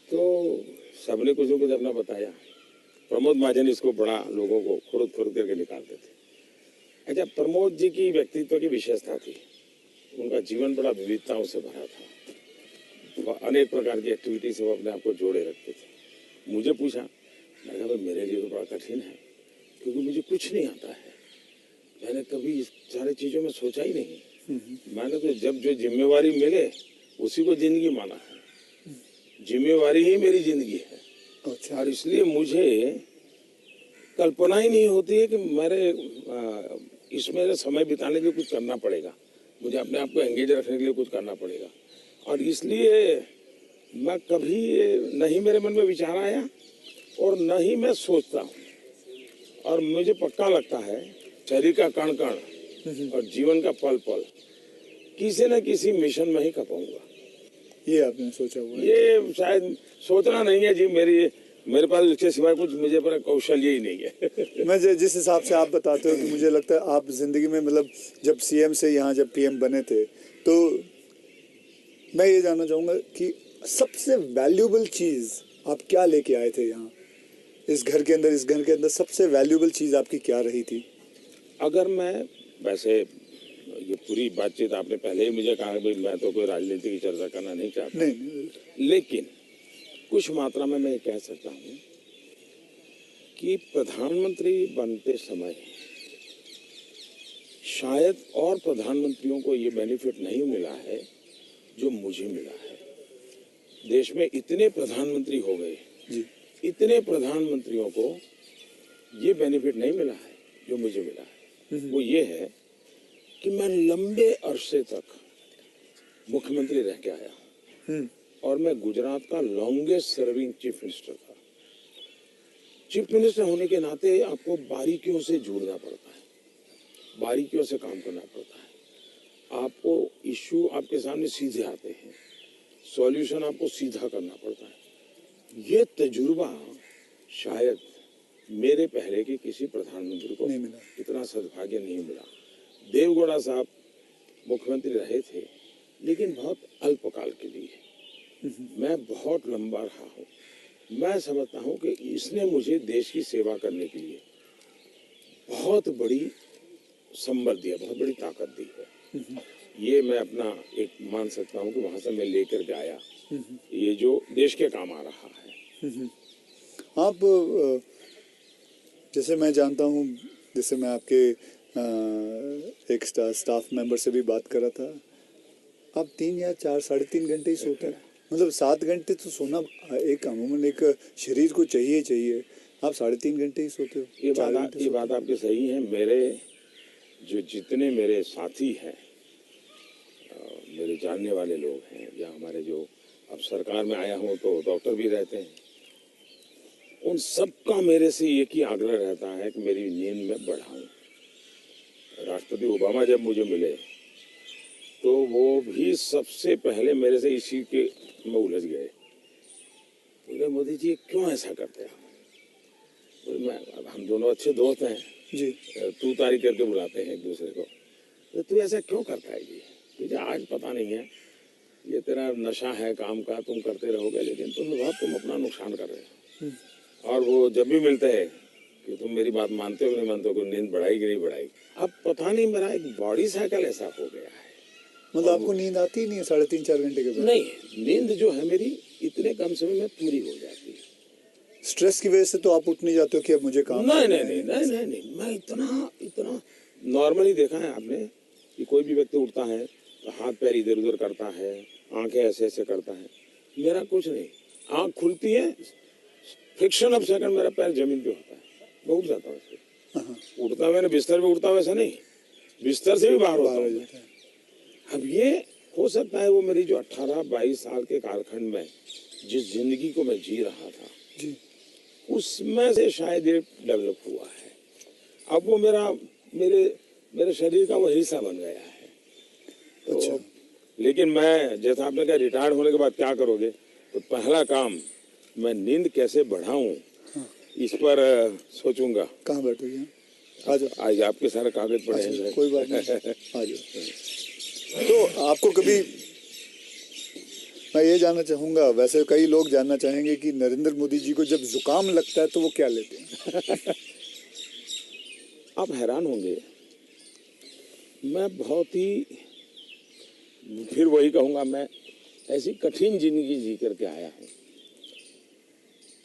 तो सबने कुछ न कुछ अपना बताया। प्रमोद महाजन इसको बड़ा लोगों को खुद करके निकालते थे। अच्छा, प्रमोद जी की व्यक्तित्व की विशेषता थी, उनका जीवन बड़ा विविधताओं से भरा था। वह अनेक प्रकार की एक्टिविटी से वो अपने आप को जोड़े रखते थे। मुझे पूछा, मैंने कहा भाई मेरे लिए तो बड़ा कठिन है क्योंकि मुझे कुछ नहीं आता है। मैंने कभी इस सारी चीज़ों में सोचा ही नहीं। मैंने तो जब जो जिम्मेवारी मिले उसी को जिंदगी माना है। जिम्मेवारी ही मेरी जिंदगी है। अच्छा। और इसलिए मुझे कल्पना ही नहीं होती है कि इसमें समय बिताने के लिए कुछ करना पड़ेगा, मुझे अपने आप को एंगेज रखने के लिए कुछ करना पड़ेगा। और इसलिए मैं कभी नहीं मेरे मन में विचार आया और न ही मैं सोचता हूँ। और मुझे पक्का लगता है शरीर का कण कण और जीवन का पल पल किसी न किसी मिशन में ही खपाऊंगा। ये आपने सोचा हुआ है? ये शायद सोचना नहीं है जी, मेरे पास इसके सिवाय कुछ मुझे पर कौशल्य ही नहीं है। मैं जिस हिसाब से आप बताते हो कि मुझे लगता है आप जिंदगी में, मतलब जब सीएम से यहाँ जब पीएम बने थे, तो मैं ये जानना चाहूँगा कि सबसे वैल्यूबल चीज़ आप क्या लेके आए थे यहाँ इस घर के अंदर? इस घर के अंदर सबसे वैल्यूबल चीज़ आपकी क्या रही थी? अगर मैं वैसे ये पूरी बातचीत आपने पहले ही मुझे कहा भाई मैं तो कोई राजनीति की चर्चा करना नहीं चाहता, नहीं। लेकिन कुछ मात्रा में मैं ये कह सकता हूँ कि प्रधानमंत्री बनते समय शायद और प्रधानमंत्रियों को ये बेनिफिट नहीं मिला है जो मुझे मिला है। देश में इतने प्रधानमंत्री हो गए जी। इतने प्रधानमंत्रियों को ये बेनिफिट नहीं मिला है जो मुझे मिला है। वो ये है कि मैं लंबे अरसे तक मुख्यमंत्री रह के आया और मैं गुजरात का लॉन्गेस्ट सर्विंग चीफ मिनिस्टर था। चीफ मिनिस्टर होने के नाते आपको बारीकियों से जुड़ना पड़ता है, बारीकियों से काम करना पड़ता है। आपको इश्यू आपके सामने सीधे आते हैं, सॉल्यूशन आपको सीधा करना पड़ता है। ये तजुर्बा शायद मेरे पहले के किसी प्रधानमंत्री को नहीं मिला। इतना सद्भाग्य नहीं मिला। देवगौड़ा साहब मुख्यमंत्री रहे थे, लेकिन बहुत अल्पकाल के लिए। मैं बहुत लंबा रहा हूँ। मैं समझता हूँ कि इसने मुझे देश की सेवा करने के लिए बहुत बड़ी संबल दिया, बहुत बड़ी ताकत दी है। ये मैं अपना एक मान सकता हूँ कि वहाँ से मैं लेकर के आया, ये जो देश के काम आ रहा है। आप जैसे मैं जानता हूँ, जैसे मैं आपके एक स्टाफ मेंबर से भी बात कर रहा था, आप 3 या 4 साढ़े 3 घंटे ही सोते हैं। मतलब 7 घंटे तो सोना एक अमूमन एक शरीर को चाहिए। आप 3.5 घंटे ही सोते हो। ये बात आपकी सही है। मेरे जो जितने मेरे साथी हैं, मेरे जानने वाले लोग हैं, या हमारे जो अब सरकार में आया हूँ तो डॉक्टर भी रहते हैं, उन सबका मेरे से एक ही आग्रह रहता है कि मेरी नींद में बढ़ाऊं। राष्ट्रपति ओबामा जब मुझे मिले तो वो भी सबसे पहले मेरे से इसी के में उलझ गए। बोले मोदी जी क्यों ऐसा करते हैं? बोले मैं, हम दोनों अच्छे दोस्त हैं जी, तू तारी करके बुलाते हैं एक दूसरे को। तो तू ऐसा क्यों करता है जी? तुझे आज पता नहीं है, ये तेरा नशा है काम का, तुम करते रहोगे लेकिन तुम अपना नुकसान कर रहे हो। और वो जब भी मिलते हैं कि तुम मेरी बात मानते हो नहीं मानते हो, नींद बढ़ाई कि नहीं बढ़ाई। अब पता नहीं मेरा एक बॉडी साइकिल ऐसा हो गया है। मतलब आपको नींद आती ही नहीं है 3.5-4 घंटे के बाद? नहीं, नींद जो है मेरी इतने कम समय में पूरी हो जाती है। स्ट्रेस की वजह से तो आप उठ नहीं जाते हो कि अब मुझे काम नहीं, मैं इतना नॉर्मली देखा है आपने कि कोई भी व्यक्ति उठता है तो हाथ पैर इधर उधर करता है, आंखें ऐसे ऐसे करता है। मेरा कुछ नहीं, आंख खुलती है, फ्रिक्शन ऑफ सेकंड मेरा पैर जमीन पे होता है, मैं उठ जाता हूँ। उठता मैंने बिस्तर पे उठता वैसा नहीं, बिस्तर से भी बाहर होता हूँ। अब ये हो सकता है वो मेरी जो 18-22 साल के कालखंड में जिस जिंदगी को मैं जी रहा था जी, उसमें से शायद ये डेवलप हुआ है। अब वो मेरे शरीर का वो हिस्सा बन गया है। तो अच्छा। लेकिन मैं, जैसा आपने कहा रिटायर्ड होने के बाद क्या करोगे, तो पहला काम मैं नींद कैसे बढ़ाऊं, इस पर सोचूंगा। कहाँ बैठोगे? आ जाओ। आज आपके सारे कागज पड़े हैं। कोई बात नहीं, आ जाओ। तो आपको कभी, मैं ये जानना चाहूँगा, वैसे कई लोग जानना चाहेंगे कि नरेंद्र मोदी जी को जब जुकाम लगता है तो वो क्या लेते हैं? आप हैरान होंगे, मैं बहुत ही, फिर वही कहूँगा, मैं ऐसी कठिन जिंदगी जी करके आया हूँ।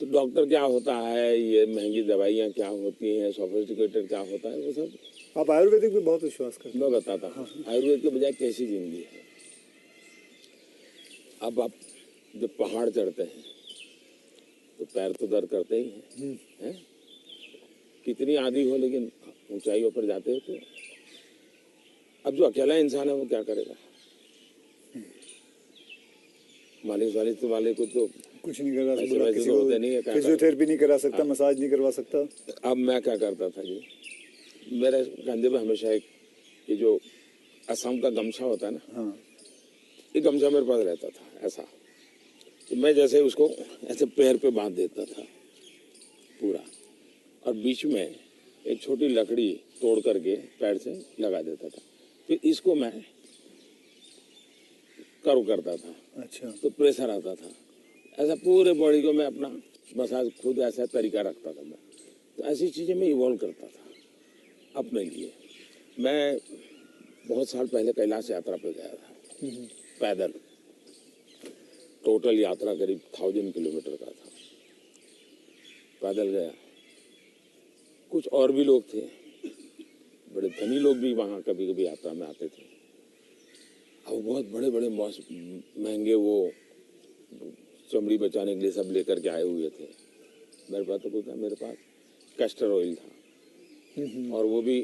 तो डॉक्टर क्या होता है, ये महंगी दवाइयाँ क्या होती हैं, सोफिस्टिकेटेड क्या होता है, वो सब आप आयुर्वेदिक पे बहुत विश्वास करते मैं बताता हूँ। आयुर्वेद के बजाय कैसी जिंदगी है। अब आप जब पहाड़ चढ़ते हैं तो पैर तो दर्द करते ही हैं, कितनी आदि हो, लेकिन ऊंचाइयों पर जाते हो तो अब जो अकेला इंसान है वो क्या करेगा? मालिश वाले को तो कुछ नहीं करा ऐसे सकता, वैसे किसी तो को होते नहीं है, क्या फिजियोथेरेपी नहीं करा सकता, मसाज नहीं करवा सकता। अब मैं क्या करता था जी, मेरे कंधे पे हमेशा एक ये जो असम का गमछा होता है ना, हाँ, ये गमछा मेरे पास रहता था ऐसा। तो मैं जैसे उसको ऐसे पैर पे बांध देता था पूरा, और बीच में एक छोटी लकड़ी तोड़ करके पैर से लगा देता था। फिर इसको मैं कर्व करता था, अच्छा। तो प्रेशर आता था। ऐसा पूरे बॉडी को मैं अपना मसाज खुद ऐसा तरीका रखता था मैं। तो ऐसी चीज़ें मैं इवॉल्व करता था अपने लिए। मैं बहुत साल पहले कैलाश यात्रा पे गया था पैदल। टोटल यात्रा करीब 1000 किलोमीटर का था, पैदल गया। कुछ और भी लोग थे, बड़े धनी लोग भी वहाँ कभी कभी यात्रा में आते थे। अब बहुत बड़े बड़े महंगे वो चमड़ी बचाने के लिए सब लेकर के आए हुए थे। मेरे पास तो कुछ था, मेरे पास कैस्टर ऑयल था, और वो भी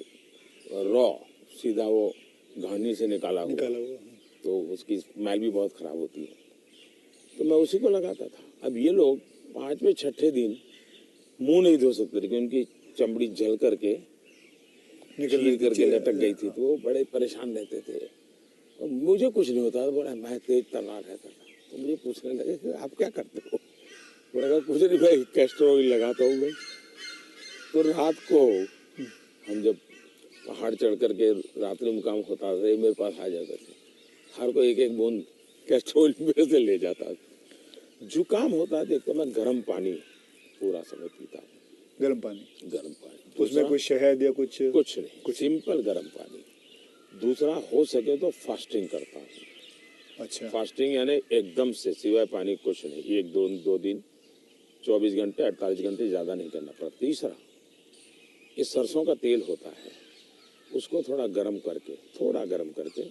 रॉ, सीधा वो घानी से निकाला हुआ, तो उसकी स्मेल भी बहुत खराब होती है। तो मैं उसी को लगाता था। अब ये लोग 5वें-6ठे दिन मुंह नहीं धो सकते थे, क्योंकि उनकी चमड़ी जल करके चीर करके लटक गई थी, तो वो बड़े परेशान रहते थे। और मुझे कुछ नहीं होता था, बड़ा मैं तेज तर्रार रहता था। तो मुझे पूछने लगे कि आप क्या करते हो? मैंने कहा कुछ नहीं भाई, कैस्टर ऑयल लगाता हूँ मैं। तो रात को हम जब पहाड़ चढ़ करके रात्रि मुकाम होता था, मेरे पास आ जाते थे। हर कोई एक एक बूंद कैस्ट्रोल में से ले जाता है। जुकाम होता है देखो मैं गर्म पानी पूरा समय पीता हूँ, गर्म पानी, गर्म पानी, उसमें दूसरा कुछ शहद या कुछ नहीं, सिंपल गर्म पानी। दूसरा हो सके तो फास्टिंग करता हूँ। अच्छा, फास्टिंग यानी एकदम से सिवाय पानी कुछ नहीं, एक दो दिन 24 घंटे 48 घंटे ज़्यादा नहीं करना पड़ता। तीसरा ये सरसों का तेल होता है, उसको थोड़ा गर्म करके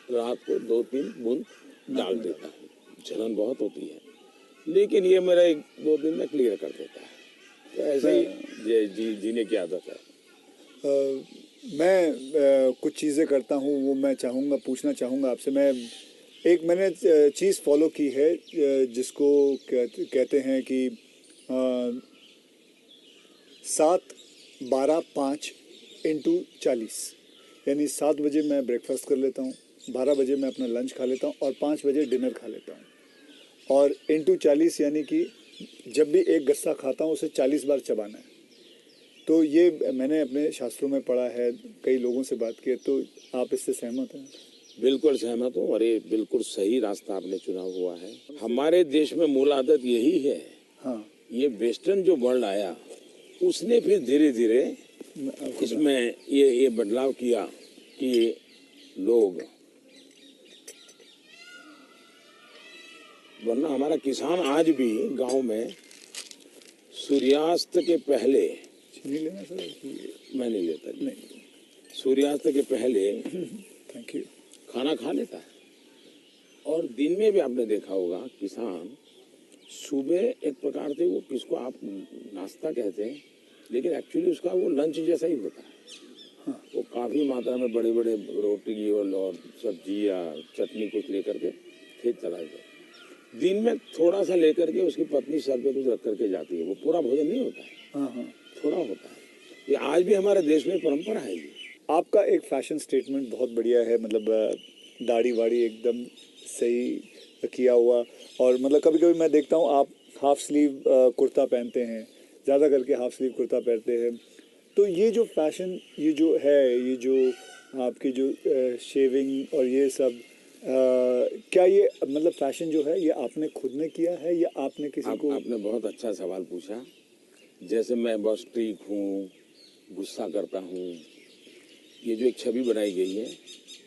रात को 2-3 बूंद डाल देता है। जलन बहुत होती है लेकिन ये मेरा 1-2 दिन में क्लियर कर देता है। तो ऐसे ही जीने की आदत है। मैं कुछ चीज़ें करता हूँ, वो मैं पूछना चाहूँगा आपसे। मैंने चीज़ फॉलो की है जिसको कहते हैं कि 7-12-5 × 40, यानी 7 बजे मैं ब्रेकफास्ट कर लेता हूँ, 12 बजे मैं अपना लंच खा लेता हूँ और 5 बजे डिनर खा लेता हूँ। और × 40 यानी कि जब भी एक गस्सा खाता हूँ उसे 40 बार चबाना है। तो ये मैंने अपने शास्त्रों में पढ़ा है, कई लोगों से बात की है, तो आप इससे सहमत हैं? बिल्कुल सहमत हूँ और ये बिल्कुल सही रास्ता आपने चुना हुआ है। हमारे देश में मूल आदत यही है। हाँ, ये वेस्टर्न जो वर्ल्ड आया उसने फिर धीरे धीरे इसमें ये बदलाव किया कि लोग, वरना हमारा किसान आज भी गांव में सूर्यास्त के पहले, नहीं लेना सर, मैं नहीं लेता जी, नहीं, सूर्यास्त के पहले थैंक यू, खाना खा लेता है। और दिन में भी आपने देखा होगा किसान सुबह एक प्रकार से, वो किसको आप नाश्ता कहते हैं लेकिन एक्चुअली उसका वो लंच जैसा ही होता है। हाँ, वो काफ़ी मात्रा में बड़े बड़े रोटी और सब्जी या चटनी कुछ लेकर के खेत चला जाए। दिन में थोड़ा सा लेकर के उसकी पत्नी सर पे कुछ रख करके जाती है। वो पूरा भोजन नहीं होता है, हाँ, हाँ। थोड़ा होता है। ये आज भी हमारे देश में परंपरा है ये। आपका एक फैशन स्टेटमेंट बहुत बढ़िया है, मतलब दाढ़ी वाड़ी एकदम सही किया हुआ। और मतलब कभी कभी मैं देखता हूँ आप हाफ स्लीव कुर्ता पहनते हैं, ज़्यादा करके हाफ स्लीव कुर्ता पहनते हैं। तो ये जो फैशन, ये जो है, ये जो आपकी जो शेविंग और ये सब, क्या ये मतलब फैशन जो है ये आपने खुद ने किया है या आपने किसी को? आपने बहुत अच्छा सवाल पूछा। जैसे मैं बहुत स्ट्रीक हूँ, गुस्सा करता हूँ, ये जो एक छवि बनाई गई है,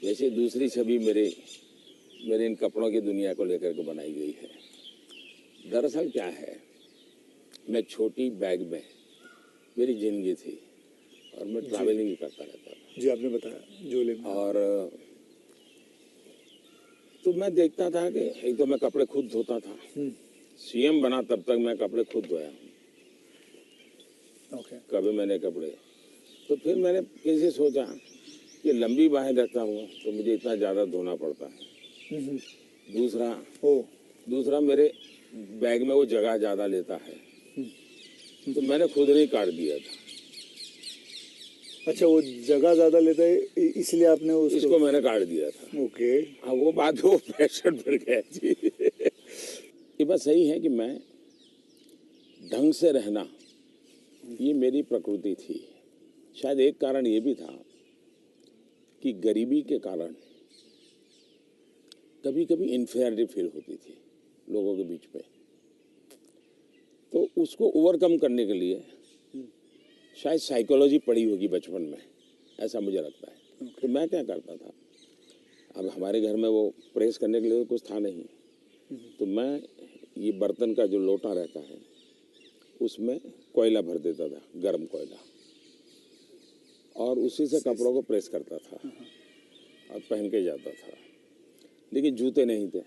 वैसे दूसरी छवि मेरे इन कपड़ों की दुनिया को लेकर के बनाई गई है। दरअसल क्या है, मैं छोटी बैग में मेरी जिंदगी थी और मैं ट्रैवलिंग ही करता रहता था। जी, आपने बताया झोले में। और तो मैं देखता था कि एक तो मैं कपड़े खुद धोता था। सीएम बना तब तक मैं कपड़े खुद धोया हूँ। ओके, कभी मैंने कपड़े, तो फिर मैंने कैसे सोचा कि लंबी बाहें रखता हूँ तो मुझे इतना ज़्यादा धोना पड़ता है। दूसरा मेरे बैग में वो जगह ज़्यादा लेता है, तो मैंने खुद नहीं काट दिया था। अच्छा, वो जगह ज़्यादा लेता है इसलिए आपने इसको मैंने काट दिया था। ओके, अब वो बात वो फैशन बढ़ गया जी। ये बात सही है कि मैं ढंग से रहना, ये मेरी प्रकृति थी। शायद एक कारण ये भी था कि गरीबी के कारण कभी कभी इन्फीरियरिटी फील होती थी लोगों के बीच में। तो उसको ओवरकम करने के लिए शायद साइकोलॉजी पढ़ी होगी बचपन में, ऐसा मुझे लगता है। तो मैं क्या करता था, अब हमारे घर में वो प्रेस करने के लिए तो कुछ था नहीं, तो मैं ये बर्तन का जो लोटा रहता है उसमें कोयला भर देता था, गर्म कोयला, और उसी से कपड़ों को प्रेस करता था और पहन के जाता था। लेकिन जूते नहीं थे।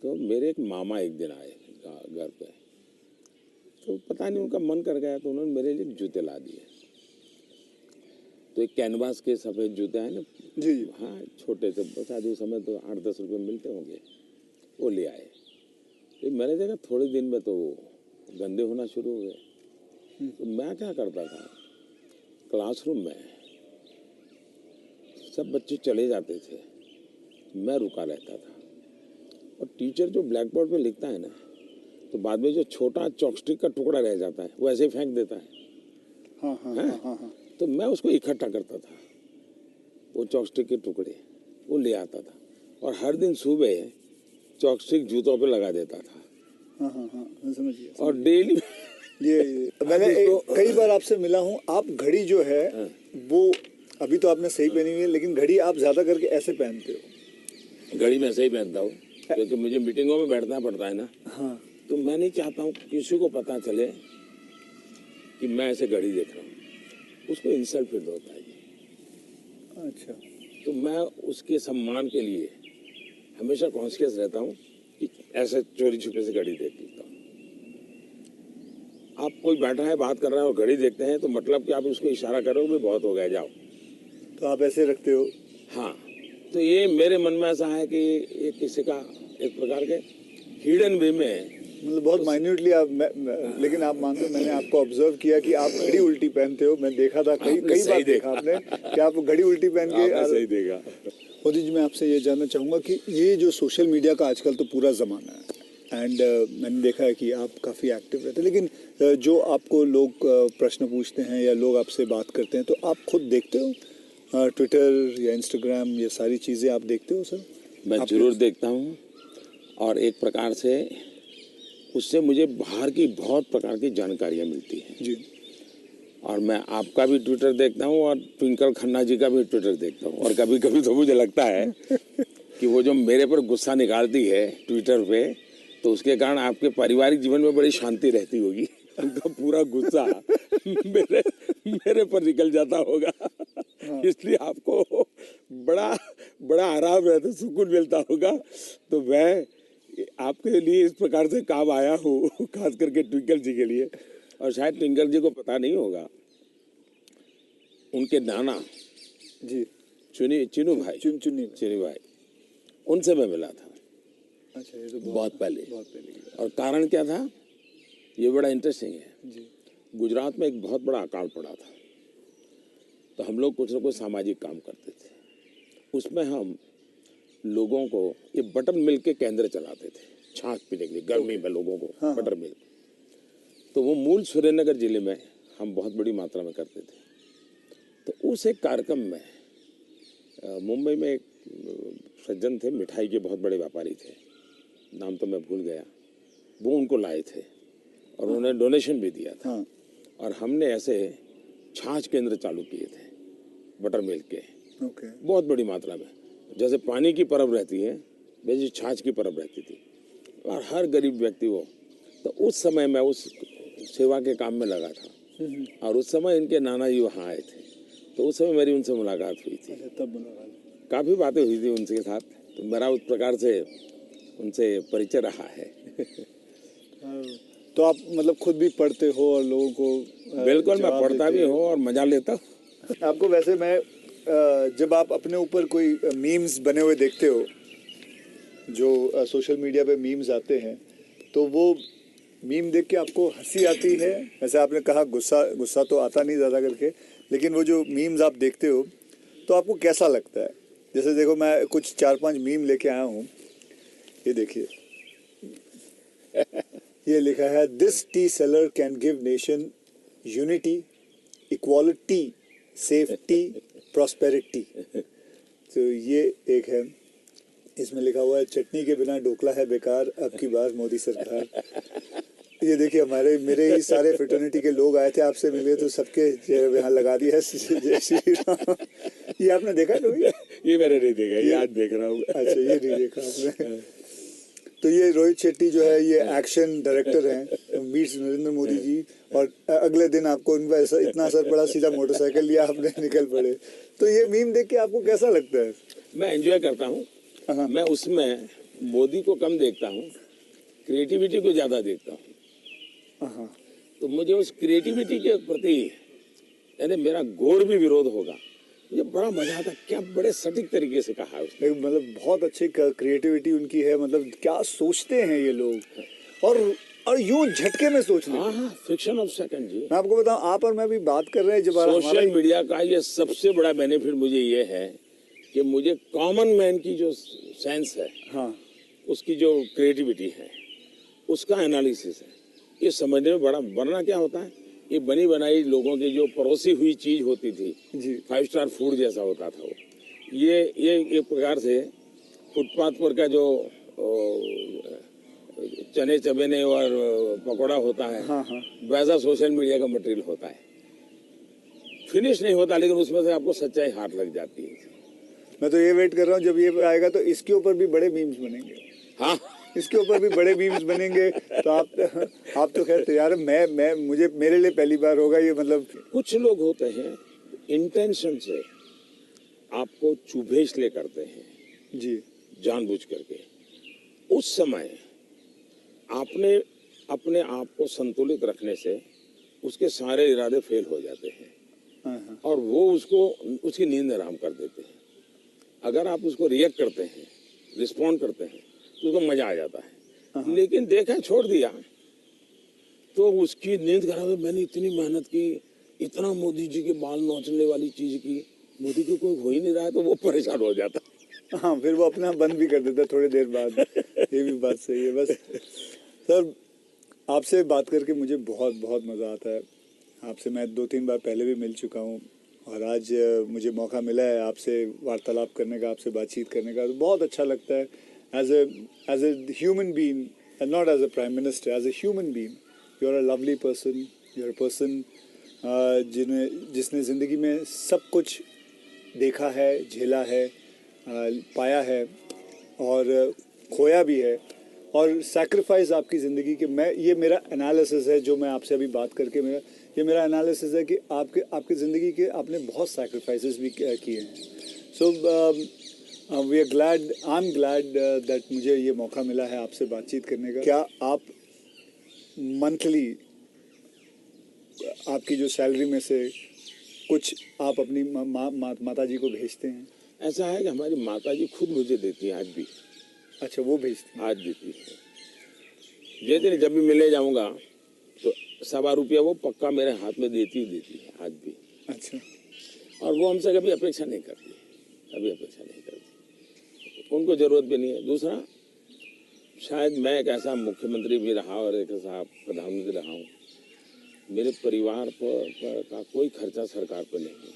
तो मेरे एक मामा एक दिन आए घर पे, तो पता नहीं उनका मन कर गया तो उन्होंने मेरे लिए जूते ला दिए। तो एक कैनवास के सफ़ेद जूते हैं ना जी, हाँ, छोटे से, शायद उस समय तो 8-10 रुपये मिलते होंगे, वो ले आए। तो मैंने देखा थोड़े दिन में तो गंदे होना शुरू हो गए। तो मैं क्या करता था, क्लासरूम में सब बच्चे चले जाते थे, मैं रुका रहता था, और टीचर जो ब्लैक बोर्ड पे लिखता है ना, तो बाद में जो छोटा चॉपस्टिक का टुकड़ा रह जाता है वो ऐसे ही फेंक देता है। हाँ, हाँ, हाँ, हाँ, हाँ। तो मैं उसको इकट्ठा करता था, वो चॉपस्टिक के टुकड़े, वो ले आता था और हर दिन सुबह चॉकस्टिक जूतों पे लगा देता था। हाँ हाँ हाँ, मैं समझ गया। और डेली ये मैंने कई बार आपसे मिला हूँ। आप घड़ी जो है वो अभी तो आपने सही पहनी हुई है, लेकिन घड़ी आप ज्यादा करके ऐसे पहनते हो। घड़ी में ऐसे ही पहनता हूँ क्योंकि मुझे मीटिंगों में बैठना पड़ता है ना। हाँ, तो मैं नहीं चाहता हूँ किसी को पता चले कि मैं ऐसे घड़ी देख रहा हूँ, उसको इंसल्ट फील होता है। अच्छा। तो मैं उसके सम्मान के लिए हमेशा कॉन्शियस रहता हूँ कि ऐसे चोरी छुपे से घड़ी देख लेता हूँ। आप कोई बैठा है बात कर रहा है और घड़ी देखते हैं तो मतलब कि आप उसको इशारा करोगे बहुत हो गया जाओ। तो आप ऐसे रखते हो? हाँ, तो ये मेरे मन में ऐसा है कि ये किसी का एक प्रकार के हिडन वे में, मतलब बहुत माइन्यूटली आप लेकिन आप मानते हो, मैंने आपको ऑब्जर्व किया कि आप घड़ी उल्टी पहनते हो। मैं देखा था कई बार देखा आपने कि आप घड़ी उल्टी पहन के। आपने सही देखा। मोदी जी, मैं आपसे ये जानना चाहूँगा कि ये जो सोशल मीडिया का आजकल तो पूरा ज़माना है एंड मैंने देखा है कि आप काफ़ी एक्टिव रहते हैं, लेकिन जो आपको लोग प्रश्न पूछते हैं या लोग आपसे बात करते हैं तो आप खुद देखते हो ट्विटर या इंस्टाग्राम, ये सारी चीज़ें आप देखते हो सर? मैं जरूर देखता हूँ और एक प्रकार से उससे मुझे बाहर की बहुत प्रकार की जानकारियाँ मिलती हैं जी। और मैं आपका भी ट्विटर देखता हूँ और ट्विंकल खन्ना जी का भी ट्विटर देखता हूँ। और कभी कभी तो मुझे लगता है कि वो जो मेरे पर गुस्सा निकालती है ट्विटर पे, तो उसके कारण आपके पारिवारिक जीवन में बड़ी शांति रहती होगी। उनका पूरा गुस्सा मेरे पर निकल जाता होगा। इसलिए आपको बड़ा आराम रहता, सुकून मिलता होगा। तो मैं आपके लिए इस प्रकार से काम आया हूँ, खास करके ट्विंकल जी के लिए। और शायद ट्विंकल जी को पता नहीं होगा, उनके नाना जी, चिनू भाई, उनसे मैं मिला था। अच्छा, ये तो बहुत पहले। की और कारण क्या था, ये बड़ा इंटरेस्टिंग है जी। गुजरात में एक बहुत बड़ा अकाल पड़ा था, तो हम लोग कुछ न कुछ सामाजिक काम करते थे। उसमें हम लोगों को ये बटर मिल्क के केंद्र चलाते थे, छाछ पीने के लिए गर्मी में लोगों को बटर मिल्क। तो वो मूल सुरेंद्रनगर जिले में हम बहुत बड़ी मात्रा में करते थे। तो उस एक कार्यक्रम में मुंबई में एक सज्जन थे, मिठाई के बहुत बड़े व्यापारी थे, नाम तो मैं भूल गया, वो उनको लाए थे और उन्होंने डोनेशन भी दिया था। और हमने ऐसे छाछ केंद्र चालू किए थे बटर मिल्क के, बहुत बड़ी मात्रा में। जैसे पानी की परब रहती है वैसे छाछ की परब रहती थी और हर गरीब व्यक्ति वो। तो उस समय मैं उस सेवा के काम में लगा था और उस समय इनके नाना जी वहाँ आए थे, तो उस समय मेरी उनसे मुलाकात हुई थी। तब मुलाकात, काफ़ी बातें हुई थी उनके साथ, तो मेरा उस प्रकार से उनसे परिचय रहा है। तो आप मतलब खुद भी पढ़ते हो और लोगों को? बिल्कुल, मैं पढ़ता भी हूँ और मजा लेता हूँ। आपको वैसे मैं जब आप अपने ऊपर कोई मीम्स बने हुए देखते हो, जो सोशल मीडिया पे मीम्स आते हैं, तो वो मीम देख के आपको हंसी आती है? वैसे आपने कहा गुस्सा तो आता नहीं ज़्यादा करके, लेकिन वो जो मीम्स आप देखते हो तो आपको कैसा लगता है? जैसे देखो, मैं कुछ 4-5 मीम लेके आया हूँ, ये देखिए। ये लिखा है, this T seller can give nation unity, equality, safety, prosperity. तो ये एक है। इसमें लिखा हुआ है, चटनी के बिना ढोकला है बेकार, अब की बार मोदी सरकार। ये देखिए, मेरे ही सारे फ्रेटर्निटी के लोग आए थे, आपसे मिले तो सबके यहाँ लगा दिया जय श्री राम। ये आपने देखा कभी? ये मैंने नहीं देखा, ये आज देख रहा हूँ। अच्छा, ये नहीं देखा आपने? तो ये रोहित शेट्टी जो है, ये एक्शन डायरेक्टर हैं, मीट्स नरेंद्र मोदी जी, और अगले दिन आपको उनका ऐसा इतना असर पड़ा, सीधा मोटरसाइकिल लिया आपने, निकल पड़े। तो ये मीम देख के आपको कैसा लगता है? मैं एंजॉय करता हूँ। मैं उसमें मोदी को कम देखता हूँ, क्रिएटिविटी को ज़्यादा देखता हूँ। तो मुझे उस क्रिएटिविटी के प्रति, यानी मेरा घोर भी विरोध होगा, मुझे बड़ा मजा आता। क्या बड़े सटीक तरीके से कहा उसने। मतलब बहुत अच्छी क्रिएटिविटी उनकी है, मतलब क्या सोचते हैं ये लोग, और यूं झटके में सोचना। हाँ, फ्रिक्शन ऑफ सेकंड जी। मैं आपको बताऊं, आप और मैं भी बात कर रहे हैं, जब सोशल मीडिया का ये सबसे बड़ा बेनिफिट मुझे ये है कि मुझे कॉमन मैन की जो सेंस है, उसकी जो क्रिएटिविटी है, उसका एनालिसिस है, ये समझने में बड़ा। वरना क्या होता है, ये बनी बनाई लोगों की जो परोसी हुई चीज होती थी, 5 स्टार फूड जैसा होता था वो, ये एक प्रकार से फुटपाथ पर का जो चने चबेने और पकौड़ा होता है, हाँ हाँ, वैसा सोशल मीडिया का मटेरियल होता है। फिनिश नहीं होता, लेकिन उसमें से आपको सच्चाई हाथ लग जाती है। मैं तो ये वेट कर रहा हूँ जब ये आएगा तो इसके ऊपर भी बड़े मीम्स बनेंगे। हाँ, इसके ऊपर भी बड़े मीम्स बनेंगे। तो आप तो खैर तैयार है। मैं मुझे मेरे लिए पहली बार होगा ये, मतलब। कुछ लोग होते हैं इंटेंशन से आपको चुभेचले करते हैं जी जानबूझ करके। उस समय आपने अपने आप को संतुलित रखने से उसके सारे इरादे फेल हो जाते हैं हाँ हाँ, और वो उसकी नींद हराम कर देते हैं। अगर आप उसको रिएक्ट करते हैं, रिस्पॉन्ड करते हैं, तो उसको मजा आ जाता है। लेकिन देखा छोड़ दिया तो उसकी नींद खराब है। मैंने इतनी मेहनत की, इतना मोदी जी के बाल नोचने वाली चीज की, मोदी को कोई हो ही नहीं रहा है, तो वो परेशान हो जाता है। हाँ, फिर वो अपना बंद भी कर देता है थोड़ी देर बाद। ये भी बात सही है। बस सर, आपसे बात करके मुझे बहुत बहुत मज़ा आता है। आपसे मैं 2-3 बार पहले भी मिल चुका हूँ और आज मुझे मौका मिला है आपसे वार्तालाप करने का, आपसे बातचीत करने का, तो बहुत अच्छा लगता है। As a human being and not as a prime minister, as a human being you are a lovely person. You are a person जिसने ज़िंदगी में सब कुछ देखा है, झेला है, पाया है और खोया भी है, और सैक्रिफाइस आपकी ज़िंदगी के। ये मेरा एनालिसिस है जो मैं आपसे अभी बात करके मेरा एनालिसिस है कि आपकी ज़िंदगी के आपने बहुत सैक्रिफाइसेस भी किए हैं। So we are glad, I am glad that मुझे ये मौका मिला है आपसे बातचीत करने का। क्या आप मंथली आपकी जो सैलरी में से कुछ आप अपनी माता जी को भेजते हैं? ऐसा है कि हमारी माता जी खुद मुझे देती है आज भी। अच्छा, वो भेजती हैं। आज देती है। ये दिन जब भी मिले जाऊंगा तो ₹1.25 वो पक्का मेरे हाथ में देती है आज भी। अच्छा, और वो हमसे कभी अपेक्षा नहीं करती, कभी अपेक्षा नहीं करती। उनको जरूरत भी नहीं है। दूसरा, शायद मैं एक ऐसा मुख्यमंत्री भी रहा और एक ऐसा प्रधानमंत्री रहा हूँ, मेरे परिवार पर का कोई खर्चा सरकार पर नहीं है,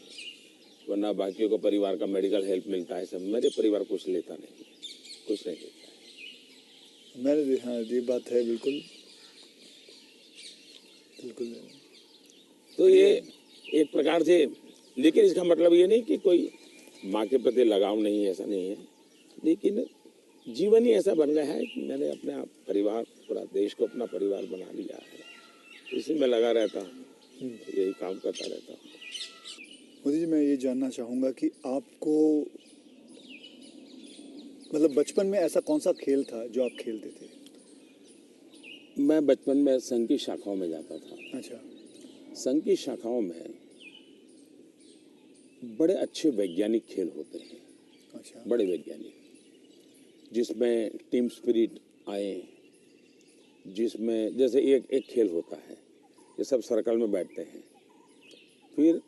वरना बाकियों को परिवार का मेडिकल हेल्प मिलता है सब। मेरे परिवार कुछ लेता नहीं, कुछ नहीं लेता है। मैंने, हाँ, ये बात है, बिल्कुल बिल्कुल। तो ये एक प्रकार से, लेकिन इसका मतलब ये नहीं कि कोई माँ के प्रति लगाव नहीं है, ऐसा नहीं है। लेकिन जीवन ही ऐसा बन गया है कि मैंने अपने आप परिवार, पूरा देश को अपना परिवार बना लिया है, इसी में लगा रहता हूँ, यही काम करता रहता हूँ। मोदी जी, मैं ये जानना चाहूँगा कि आपको, मतलब बचपन में ऐसा कौन सा खेल था जो आप खेलते थे? मैं बचपन में संघ की शाखाओं में जाता था। अच्छा, संघ की शाखाओं में बड़े अच्छे वैज्ञानिक खेल होते हैं, अच्छा, बड़े वैज्ञानिक, जिसमें टीम स्पिरिट आए, जिसमें जैसे एक खेल होता है, ये सब सर्कल में बैठते हैं, फिर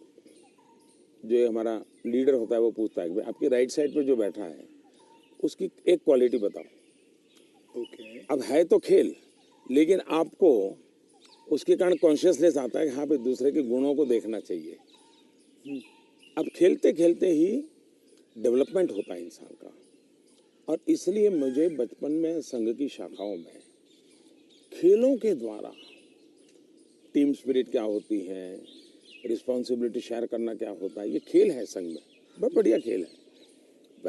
जो हमारा लीडर होता है वो पूछता है कि आपकी राइट साइड पे जो बैठा है उसकी एक क्वालिटी बताओ। ओके, अब है तो खेल, लेकिन आपको उसके कारण कॉन्शियसनेस आता है कि हाँ भाई दूसरे के गुणों को देखना चाहिए। अब खेलते खेलते ही डेवलपमेंट होता है इंसान का, और इसलिए मुझे बचपन में संघ की शाखाओं में खेलों के द्वारा टीम स्पिरिट क्या होती है, रिस्पॉन्सिबिलिटी शेयर करना क्या होता है, ये खेल है संघ में, बहुत बढ़िया खेल है।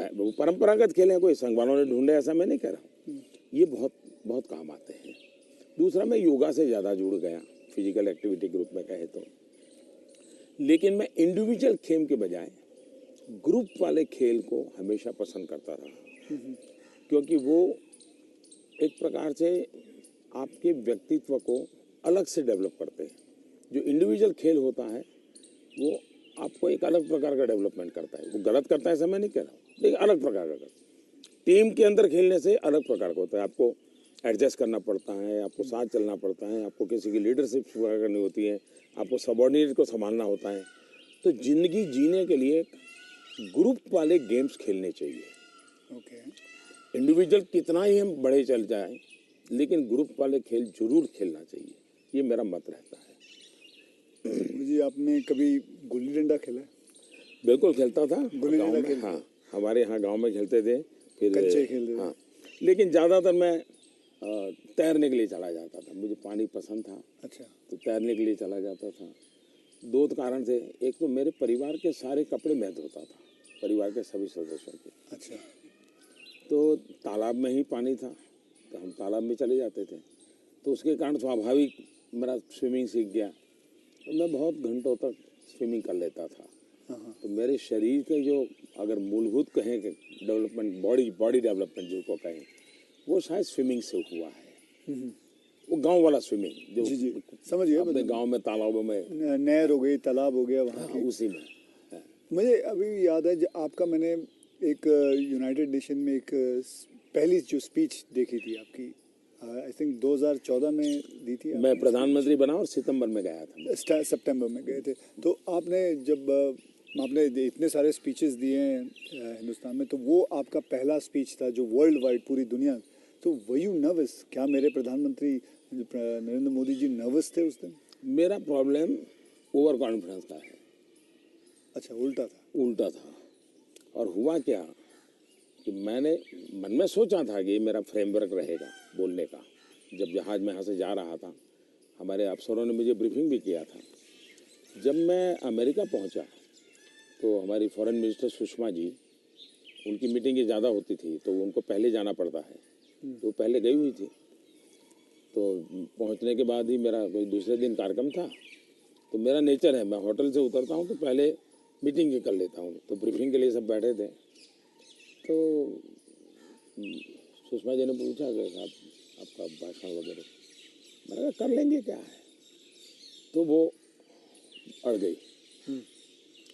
वो परंपरागत खेल है, कोई संघ वालों ने ढूंढे ऐसा मैं नहीं कह रहा, ये बहुत बहुत काम आते हैं। दूसरा, मैं योगा से ज़्यादा जुड़ गया, फिजिकल एक्टिविटी ग्रुप में कहे तो। लेकिन मैं इंडिविजुअल खेल के बजाय ग्रुप वाले खेल को हमेशा पसंद करता रहा, क्योंकि वो एक प्रकार से आपके व्यक्तित्व को अलग से डेवलप करते हैं। जो इंडिविजुअल खेल होता है वो आपको एक अलग प्रकार का डेवलपमेंट करता है। वो गलत करता है ऐसा मैं नहीं कह रहा, लेकिन अलग प्रकार का करता है। टीम के अंदर खेलने से अलग प्रकार का होता है, आपको एडजस्ट करना पड़ता है, आपको साथ चलना पड़ता है, आपको किसी की लीडरशिप करनी होती है, आपको सबॉर्डिनेट को संभालना होता है। तो जिंदगी जीने के लिए ग्रुप वाले गेम्स खेलने चाहिए। ओके। इंडिविजुअल कितना ही हम बड़े चल जाएं, लेकिन ग्रुप वाले खेल जरूर खेलना चाहिए, ये मेरा मत रहता है। जी, आपने कभी गुल्ली डंडा खेला है? बिल्कुल खेलता था गुल्ली गाँव डंडा में। खेलते हाँ, हैं? हमारे यहाँ गांव में खेलते थे, फिर कच्चे खेलते थे। हाँ, लेकिन ज़्यादातर मैं तैरने के लिए चला जाता था, मुझे पानी पसंद था, अच्छा। तो तैरने के लिए चला जाता था। दो कारण थे, एक तो मेरे परिवार के सारे कपड़े मैं धोता था, परिवार के सभी सदस्यों के। अच्छा। तो तालाब में ही पानी था, तो हम तालाब में चले जाते थे, तो उसके कारण स्वाभाविक मेरा स्विमिंग सीख गया, तो मैं बहुत घंटों तक स्विमिंग कर लेता था। हाँ। तो मेरे शरीर के जो अगर मूलभूत कहें कि डेवलपमेंट, बॉडी डेवलपमेंट जिसको कहें, वो शायद स्विमिंग से हुआ है। वो गांव वाला स्विमिंग जो जी समझ गया। अपने गांव में तालाबों में, नहर हो गई, तालाब हो गया वहाँ हाँ, उसी में। मुझे अभी याद है आपका, मैंने एक यूनाइटेड नेशन में एक पहली जो स्पीच देखी थी आपकी, आई थिंक 2014 में दी थी। मैं प्रधानमंत्री बना और सितंबर में गया था, सितंबर में गए थे। तो आपने जब आपने इतने सारे स्पीचेस दिए हैं हिंदुस्तान में, तो वो आपका पहला स्पीच था जो वर्ल्ड वाइड पूरी दुनिया। तो वर यू नर्वस? क्या मेरे प्रधानमंत्री नरेंद्र मोदी जी नर्वस थे उस दिन? मेरा प्रॉब्लम ओवर कॉन्फिडेंस का है। अच्छा, उल्टा था। और हुआ क्या कि मैंने मन में सोचा था कि मेरा फ्रेमवर्क रहेगा बोलने का। जब जहाज में यहाँ से जा रहा था, हमारे अफसरों ने मुझे ब्रीफिंग भी किया था। जब मैं अमेरिका पहुँचा तो हमारी फॉरेन मिनिस्टर सुषमा जी, उनकी मीटिंगें ज़्यादा होती थी, तो उनको पहले जाना पड़ता है, तो पहले गई हुई थी। तो पहुँचने के बाद ही मेरा कोई दूसरे दिन कार्यक्रम था, तो मेरा नेचर है, मैं होटल से उतरता हूँ तो पहले मीटिंग कर लेता हूँ। तो ब्रीफिंग के लिए सब बैठे थे, तो सुषमा जी ने पूछा कि साहब आपका भाषण वगैरह, मैंने कहा कर लेंगे, क्या है। तो वो अड़ गई।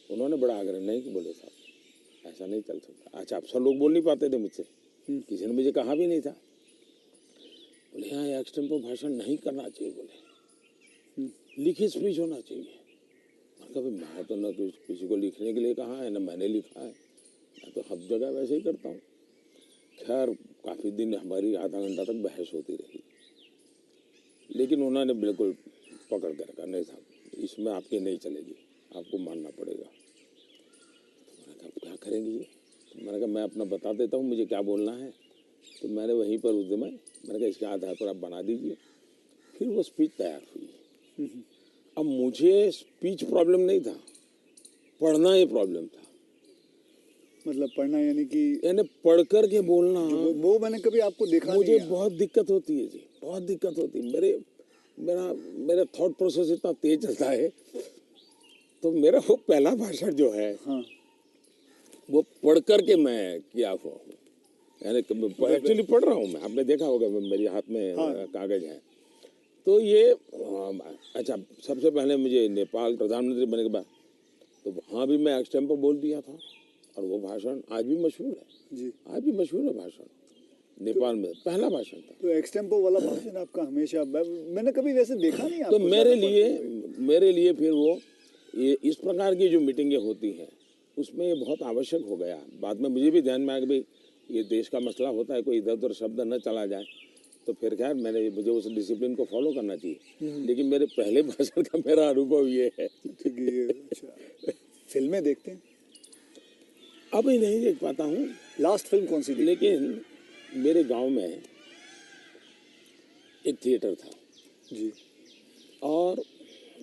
उन्होंने बड़ा आग्रह नहीं कि बोले साहब ऐसा नहीं चल सकता। अच्छा, अफसर लोग बोल नहीं पाते थे मुझसे, किसी ने मुझे कहा भी नहीं था। बोले यहाँ एक्सटेम्पो भाषण नहीं करना चाहिए, बोले लिखित स्पीच होना चाहिए। कभी मैं तो न किसी को लिखने के लिए कहा है, न मैंने लिखा है, मैं तो हर जगह वैसे ही करता हूँ। खैर काफ़ी दिन हमारी आधा घंटा तक बहस होती रही, लेकिन उन्होंने बिल्कुल पकड़ कर रखा, नहीं साहब इसमें आपकी नहीं चलेगी, आपको मानना पड़ेगा। तो मैंने कहा क्या करेंगे ये? तो मैंने कहा मैं अपना बता देता हूँ मुझे क्या बोलना है। तो मैंने वहीं पर उस दिन मैंने कहा इसके आधार पर आप बना दीजिए। फिर वो स्पीच तैयार हुई। अब मुझे स्पीच प्रॉब्लम नहीं था, पढ़ना ही प्रॉब्लम था। मतलब पढ़ना यानी कि पढ़ कर के बोलना, वो मैंने कभी आपको देखा मुझे नहीं। बहुत दिक्कत होती है जी, बहुत दिक्कत होती है। मेरा थॉट प्रोसेस इतना तेज चलता है। तो मेरा वो पहला भाषण जो है, हाँ। वो पढ़ कर के मैं किया हुआ हूँ, यानी एक्चुअली पढ़ रहा हूँ मैं। आपने देखा होगा मेरे हाथ में कागज है। तो ये अच्छा, सबसे पहले मुझे नेपाल प्रधानमंत्री बनने के बाद तो वहाँ भी मैं एक्सटेम्पो बोल दिया था, और वो भाषण आज भी मशहूर है जी। आज भी मशहूर है भाषण। नेपाल में पहला भाषण था। तो एक्सटेम्पो वाला भाषण आपका हमेशा, मैंने कभी वैसे देखा नहीं। तो मेरे लिए फिर वो ये इस प्रकार की जो मीटिंगें होती हैं उसमें ये बहुत आवश्यक हो गया। बाद में मुझे भी ध्यान में आया कि भाई ये देश का मसला होता है, कोई इधर उधर शब्द न चला जाए। तो फिर खैर मुझे उस डिसिप्लिन को फॉलो करना चाहिए। लेकिन मेरे पहले भाषण का मेरा अनुभव ये है। अच्छा, फिल्में देखते हैं? अभी नहीं देख पाता हूँ। लास्ट फिल्म कौन सी थी? लेकिन मेरे गांव में एक थिएटर था जी। और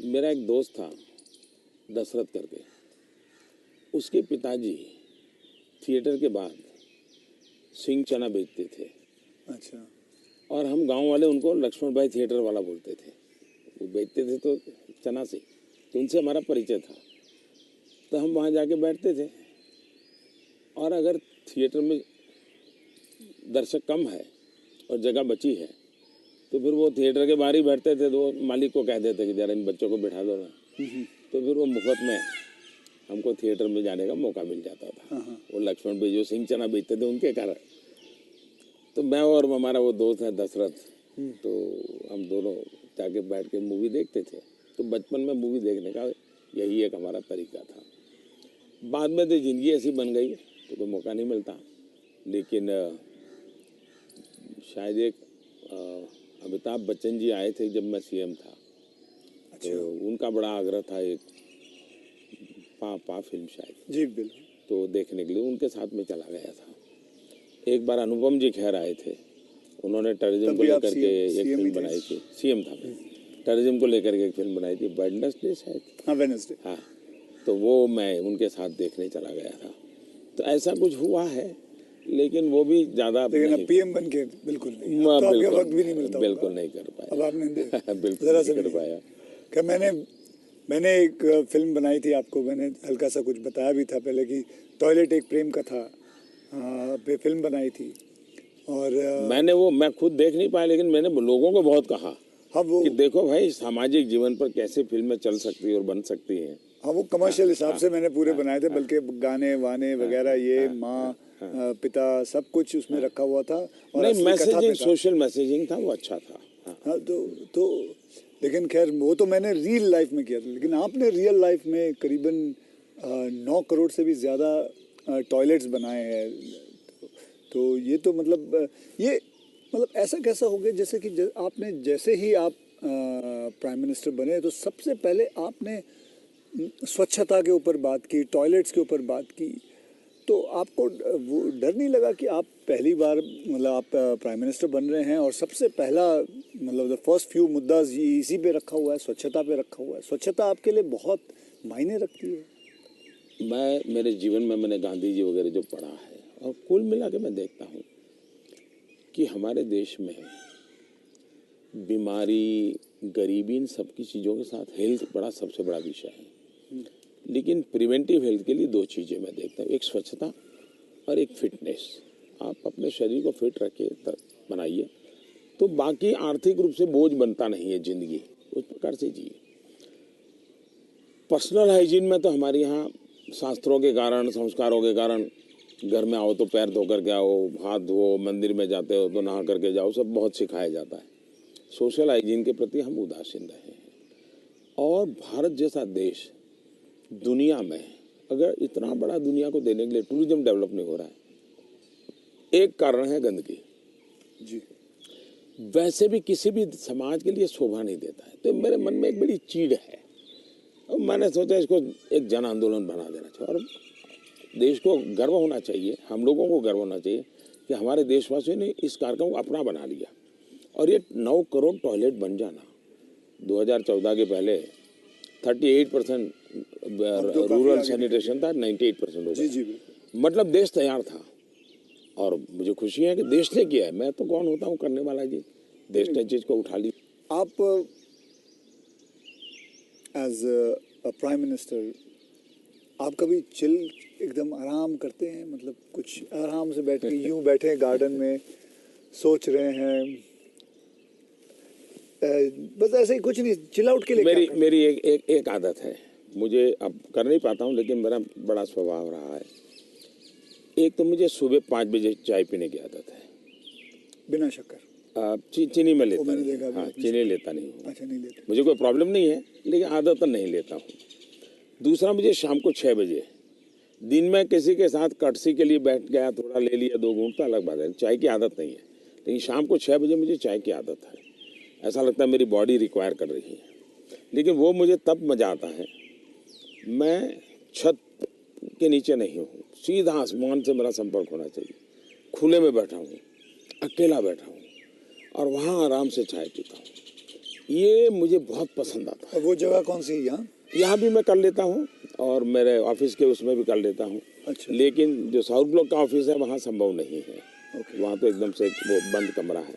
मेरा एक दोस्त था दशरथ करके, उसके पिताजी थिएटर के बाद सिंह चना बेचते थे। अच्छा। और हम गांव वाले उनको लक्ष्मण भाई थिएटर वाला बोलते थे। वो बेचते थे तो चना से, तो उनसे हमारा परिचय था। तो हम वहाँ जाके बैठते थे, और अगर थिएटर में दर्शक कम है और जगह बची है तो फिर वो थिएटर के बाहर ही बैठते थे। तो मालिक को कह देते कि जरा इन बच्चों को बिठा दो ना। तो फिर वो मुफ्त में हमको थिएटर में जाने का मौका मिल जाता था। वो लक्ष्मण भाई जो सिंह चना बेचते थे उनके कारण। तो मैं और हमारा वो दोस्त है दशरथ, तो हम दोनों जाके बैठ के मूवी देखते थे। तो बचपन में मूवी देखने का यही एक हमारा तरीका था। बाद में तो ज़िंदगी ऐसी बन गई तो कोई मौका नहीं मिलता। लेकिन शायद एक अमिताभ बच्चन जी आए थे जब मैं सीएम था। अच्छा। तो उनका बड़ा आग्रह था एक पा फिल्म शायद। जी बिल्कुल। तो देखने के लिए उनके साथ में चला गया था। एक बार अनुपम जी खेर आए थे, उन्होंने टेररिज्म को तब भी आप लेकर के एक CM फिल्म ही थे। बनाई थी। सीएम था मैं। टेररिज्म को लेकर के एक फिल्म बनाई थी, वेडनेसडे शायद। हाँ, वेडनेसडे। हाँ, तो वो मैं उनके साथ देखने चला गया था। तो ऐसा कुछ हुआ है, लेकिन वो भी ज़्यादा लेकिन नहीं। अब PM बन के बिल्कुल नहीं, अब तो आपके वक्त भी नहीं मिलता होगा। बिल्कुल नहीं कर पाया। अब आपने बिल्कुल जरा नहीं सा कर भी पाया। क्या मैंने एक फिल्म बनाई थी, आपको मैंने हल्का सा कुछ बताया भी था पहले कि टॉयलेट एक प्रेम कथा पे फिल्म बनाई थी। और मैं खुद देख नहीं पाया, लेकिन मैंने लोगों को बहुत कहा हाँ वो कि देखो भाई, सामाजिक जीवन पर कैसे फिल्में चल सकती है और बन सकती हैं। हाँ वो कमर्शियल हिसाब से मैंने पूरे बनाए थे, बल्कि गाने वाने वगैरह ये माँ पिता सब कुछ उसमें रखा हुआ था। और नहीं, असली कथा पे मैसेजिंग, था। सोशल मैसेजिंग था, वो अच्छा था। हाँ। हाँ तो लेकिन खैर वो तो मैंने रियल लाइफ में किया था, लेकिन आपने रियल लाइफ में करीबन 9 करोड़ से भी ज़्यादा टॉयलेट्स बनाए हैं। तो ये तो ये ऐसा कैसा हो गया, जैसे कि आपने जैसे ही आप प्राइम मिनिस्टर बने तो सबसे पहले आपने स्वच्छता के ऊपर बात की, टॉयलेट्स के ऊपर बात की। तो आपको वो डर नहीं लगा कि आप पहली बार आप प्राइम मिनिस्टर बन रहे हैं और सबसे पहला द फर्स्ट फ्यू मुद्दा इसी पे रखा हुआ है, स्वच्छता पे रखा हुआ है? स्वच्छता आपके लिए बहुत मायने रखती है। मैं मेरे जीवन में मैंने गांधी जी वगैरह जो पढ़ा है, और कुल मिला के मैं देखता हूँ कि हमारे देश में बीमारी, गरीबी, इन सब की चीज़ों के साथ हेल्थ बड़ा सबसे बड़ा विषय है। लेकिन प्रिवेंटिव हेल्थ के लिए 2 चीज़ें मैं देखता हूँ, एक स्वच्छता और एक फिटनेस। आप अपने शरीर को फिट रखिए, बनाइए, तो बाकी आर्थिक रूप से बोझ बनता नहीं है ज़िंदगी, उस प्रकार से जिए। पर्सनल हाइजीन में तो हमारे यहाँ शास्त्रों के कारण, संस्कारों के कारण, घर में आओ तो पैर धो करके आओ, हाथ धो, मंदिर में जाते हो तो नहा करके जाओ, सब बहुत सिखाया जाता है। सोशल हाइजीन के प्रति हम उदासीन रहे हैं। और भारत जैसा देश दुनिया में, अगर इतना बड़ा दुनिया को देने के लिए टूरिज्म डेवलप नहीं हो रहा है, एक कारण है गंदगी जी। वैसे भी किसी भी समाज के लिए शोभा नहीं देता है। तो मेरे मन में एक बड़ी चीड़ है, और मैंने सोचा इसको एक जन आंदोलन बना देना चाहिए। और देश को गर्व होना चाहिए, हम लोगों को गर्व होना चाहिए कि हमारे देशवासियों ने इस कार्यक्रम को अपना बना लिया। और ये 9 करोड़ टॉयलेट बन जाना, 2014 के पहले 38% रूरल सैनिटेशन था, 98% हो गया। जी मतलब देश तैयार था, और मुझे खुशी है कि देश ने किया है। मैं तो कौन होता हूँ करने वाला जी, देश ने चीज़ को उठा ली। आप एज अ प्राइम मिनिस्टर आप कभी चिल एकदम आराम करते हैं, कुछ आराम से बैठ के यूं बैठे गार्डन में सोच रहे हैं, बस ऐसे ही कुछ नहीं, चिल आउट के लिए मेरी एक आदत है, मुझे अब कर नहीं पाता हूँ, लेकिन मेरा बड़ा स्वभाव रहा है। एक तो मुझे सुबह 5 बजे चाय पीने की आदत है, बिना शक्कर? चीनी में लेता मैंने नहीं। देखा हाँ, चीनी लेता नहीं हूँ। अच्छा, नहीं लेते? मुझे कोई प्रॉब्लम नहीं है, लेकिन आदत नहीं लेता हूँ। दूसरा, मुझे शाम को 6 बजे, दिन में किसी के साथ कटसी के लिए बैठ गया, थोड़ा ले लिया 2 घूंट, तो अलग बात है, चाय की आदत नहीं है। लेकिन शाम को 6 बजे मुझे चाय की आदत है, ऐसा लगता है मेरी बॉडी रिक्वायर कर रही है। लेकिन वो मुझे तब मज़ा आता है, मैं छत के नीचे नहीं हूँ, सीधा आसमान से मेरा संपर्क होना चाहिए, खुले में बैठा हूँ, अकेला बैठा हूँ, और वहाँ आराम से चाय पीता हूँ। ये मुझे बहुत पसंद आता है। और वो जगह कौन सी है? यहाँ भी मैं कर लेता हूँ, और मेरे ऑफिस के उसमें भी कर लेता हूँ। अच्छा। लेकिन जो साउथ ब्लॉक का ऑफिस है वहाँ संभव नहीं है। वहाँ तो एकदम से वो बंद कमरा है।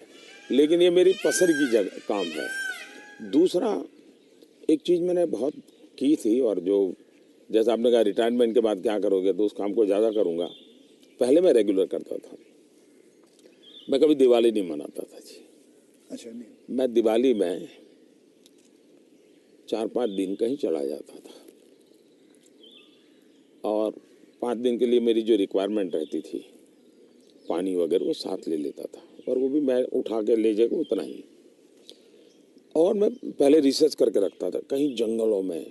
लेकिन ये मेरी पसंद की जगह काम है। दूसरा, एक चीज़ मैंने बहुत की थी, और जो जैसा आपने कहा रिटायरमेंट के बाद क्या करोगे, तो उस काम को ज़्यादा करूँगा। पहले मैं रेगुलर करता था, मैं कभी दिवाली नहीं मनाता था जी। अच्छा। नहीं, मैं दिवाली में 4-5 दिन कहीं चला जाता था, और 5 दिन के लिए मेरी जो रिक्वायरमेंट रहती थी, पानी वगैरह, वो साथ ले लेता था, और वो भी मैं उठा के ले जाकर उतना ही। और मैं पहले रिसर्च करके रखता था, कहीं जंगलों में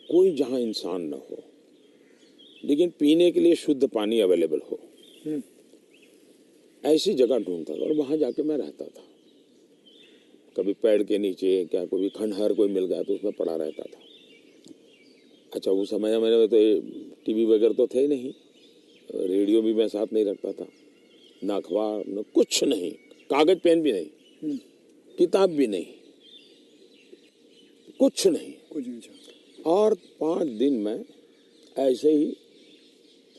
कोई जहाँ इंसान न हो, लेकिन पीने के लिए शुद्ध पानी अवेलेबल हो, ऐसी जगह ढूंढता था, और वहाँ जाके मैं रहता था। कभी पेड़ के नीचे, क्या कोई खंडहर कोई मिल गया तो उसमें पड़ा रहता था। अच्छा, उस समय में तो टीवी वगैरह तो थे ही नहीं, रेडियो भी मैं साथ नहीं रखता था, ना अखबार, न कुछ नहीं, कागज पेन भी नहीं, किताब भी नहीं, कुछ नहीं। कुछ नहीं था। और 5 दिन मैं ऐसे ही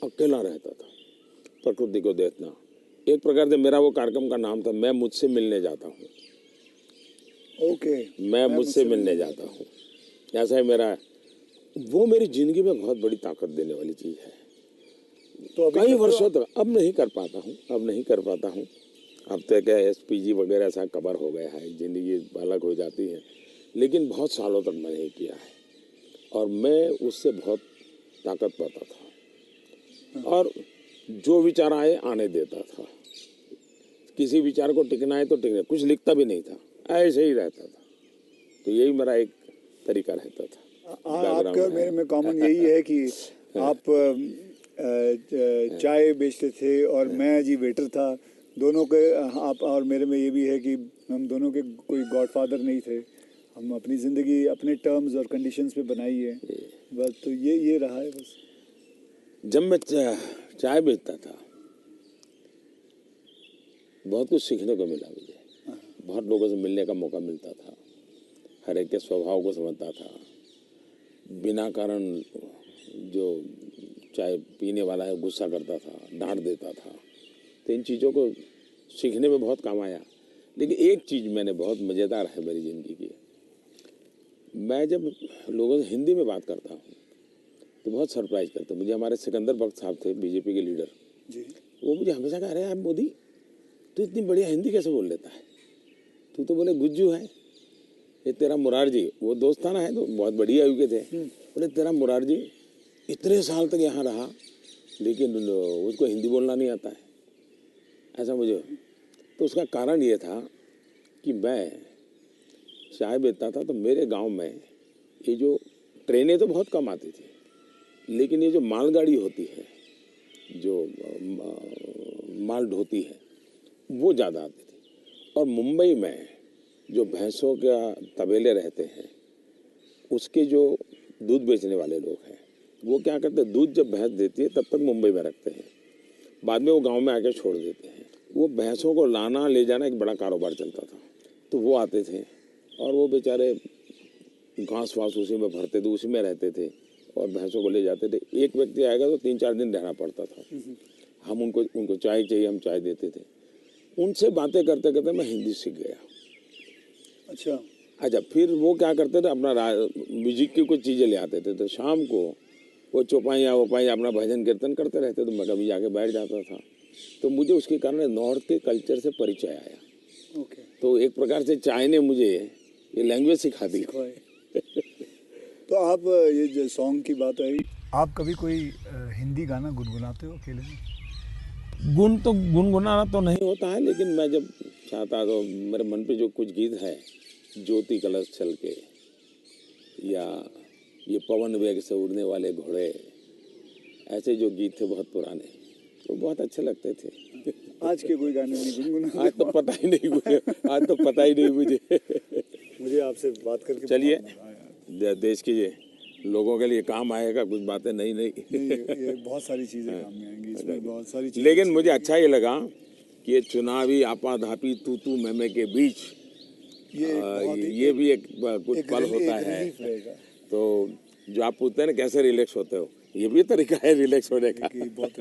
अकेला रहता था, प्रकृति को देखना। एक प्रकार से मेरा वो कार्यक्रम का नाम था, मैं मुझसे मिलने जाता हूँ। ओके। मैं मुझसे मिलने जाता हूँ, ऐसा है मेरा। वो मेरी जिंदगी में बहुत बड़ी ताकत देने वाली चीज है। तो अभी कई वर्षों तक अब नहीं कर पाता हूँ। अब तो क्या SPG वगैरह ऐसा कवर हो गया है, जिंदगी अलग हो जाती है, लेकिन बहुत सालों तक मैंने नहीं किया है। और मैं उससे बहुत ताकत पाता था, और जो विचार आए आने देता था। किसी विचार को टिकना है तो टिकना, कुछ लिखता भी नहीं था, ऐसे ही रहता था। तो यही मेरा एक तरीका रहता था। आपका मेरे में कॉमन यही है कि आप चाय बेचते थे और मैं जी वेटर था। दोनों के आप और मेरे में ये भी है कि हम दोनों के कोई गॉडफादर नहीं थे। हम अपनी ज़िंदगी अपने टर्म्स और कंडीशंस पे बनाई है बस। तो ये रहा है बस। जब मैं चाय बेचता था, बहुत कुछ सीखने को मिला मुझे। बहुत लोगों से मिलने का मौका मिलता था, हर एक के स्वभाव को समझता था। बिना कारण जो चाय पीने वाला है गुस्सा करता था, डांट देता था। तो इन चीज़ों को सीखने में बहुत काम आया। लेकिन एक चीज़ मैंने बहुत मज़ेदार है मेरी ज़िंदगी की, मैं जब लोगों से हिंदी में बात करता हूँ तो बहुत सरप्राइज करते। मुझे हमारे सिकंदर बख्श साहब थे, बीजेपी के लीडर जी। वो मुझे हमेशा कह रहे हैं, मोदी तू इतनी बढ़िया हिंदी कैसे बोल लेता है, तू तो बोले गुज्जू है। ये तेरा मुरारजी, वो दोस्ताना है तो बहुत बढ़िया आयु के थे, बोले तेरा मुरारजी इतने साल तक यहाँ रहा लेकिन उसको हिंदी बोलना नहीं आता है, ऐसा मुझे। तो उसका कारण ये था कि मैं चाय बेचता था तो मेरे गांव में ये जो ट्रेनें तो बहुत कम आती थी, लेकिन ये जो मालगाड़ी होती है, जो माल ढोती है, वो ज़्यादा आती थी। और मुंबई में जो भैंसों का तबेले रहते हैं, उसके जो दूध बेचने वाले लोग हैं, वो क्या करते हैं, दूध जब भैंस देती है तब तक मुंबई में रखते हैं, बाद में वो गांव में आके छोड़ देते हैं। वो भैंसों को लाना ले जाना एक बड़ा कारोबार चलता था। तो वो आते थे और वो बेचारे घास वास उसी में भरते थे, उसी में रहते थे और भैंसों को ले जाते थे। एक व्यक्ति आएगा तो 3-4 दिन रहना पड़ता था। हम उनको चाय चाहिए, हम चाय देते थे। उनसे बातें करते करते मैं हिंदी सीख गया। अच्छा, फिर वो क्या करते थे, अपना म्यूजिक की कुछ चीज़ें ले आते थे, तो शाम को वो चौपाइयाँ वोपाइयाँ अपना भजन कीर्तन करते रहते, तो मैं कभी जाके बैठ जाता था। तो मुझे उसके कारण नॉर्थ के कल्चर से परिचय आया। ओके। तो एक प्रकार से चाय ने मुझे ये लैंग्वेज सिखा दी। तो आप ये जो सॉन्ग की बात आई, आप कभी कोई हिंदी गाना गुनगुनाते हो अकेले में? तो गुनगुनाना तो नहीं होता है, लेकिन मैं जब चाहता तो मेरे मन पे जो कुछ गीत है, ज्योति कलश छल के, या ये पवन वेग से उड़ने वाले घोड़े, ऐसे जो गीत थे बहुत पुराने, तो बहुत अच्छे लगते थे। आज के कोई गाने नहीं गुनगुनाते? आज तो पता ही नहीं मुझे। मुझे आपसे बात करके चलिए, बहुत मजा आया। देश के लोगों के लिए काम आएगा कुछ बातें नई। ये बहुत सारी चीज़ें काम में आएंगी, इसमें बहुत सारी चीज़ें। लेकिन मुझे अच्छा ये लगा कि ये चुनावी आपाधापी तू मैं के बीच ये भी एक कुछ पल होता है। तो जो आप पूछते हैं ना कैसे रिलैक्स होते हो, ये भी तरीका है रिलैक्स होने का। बहुत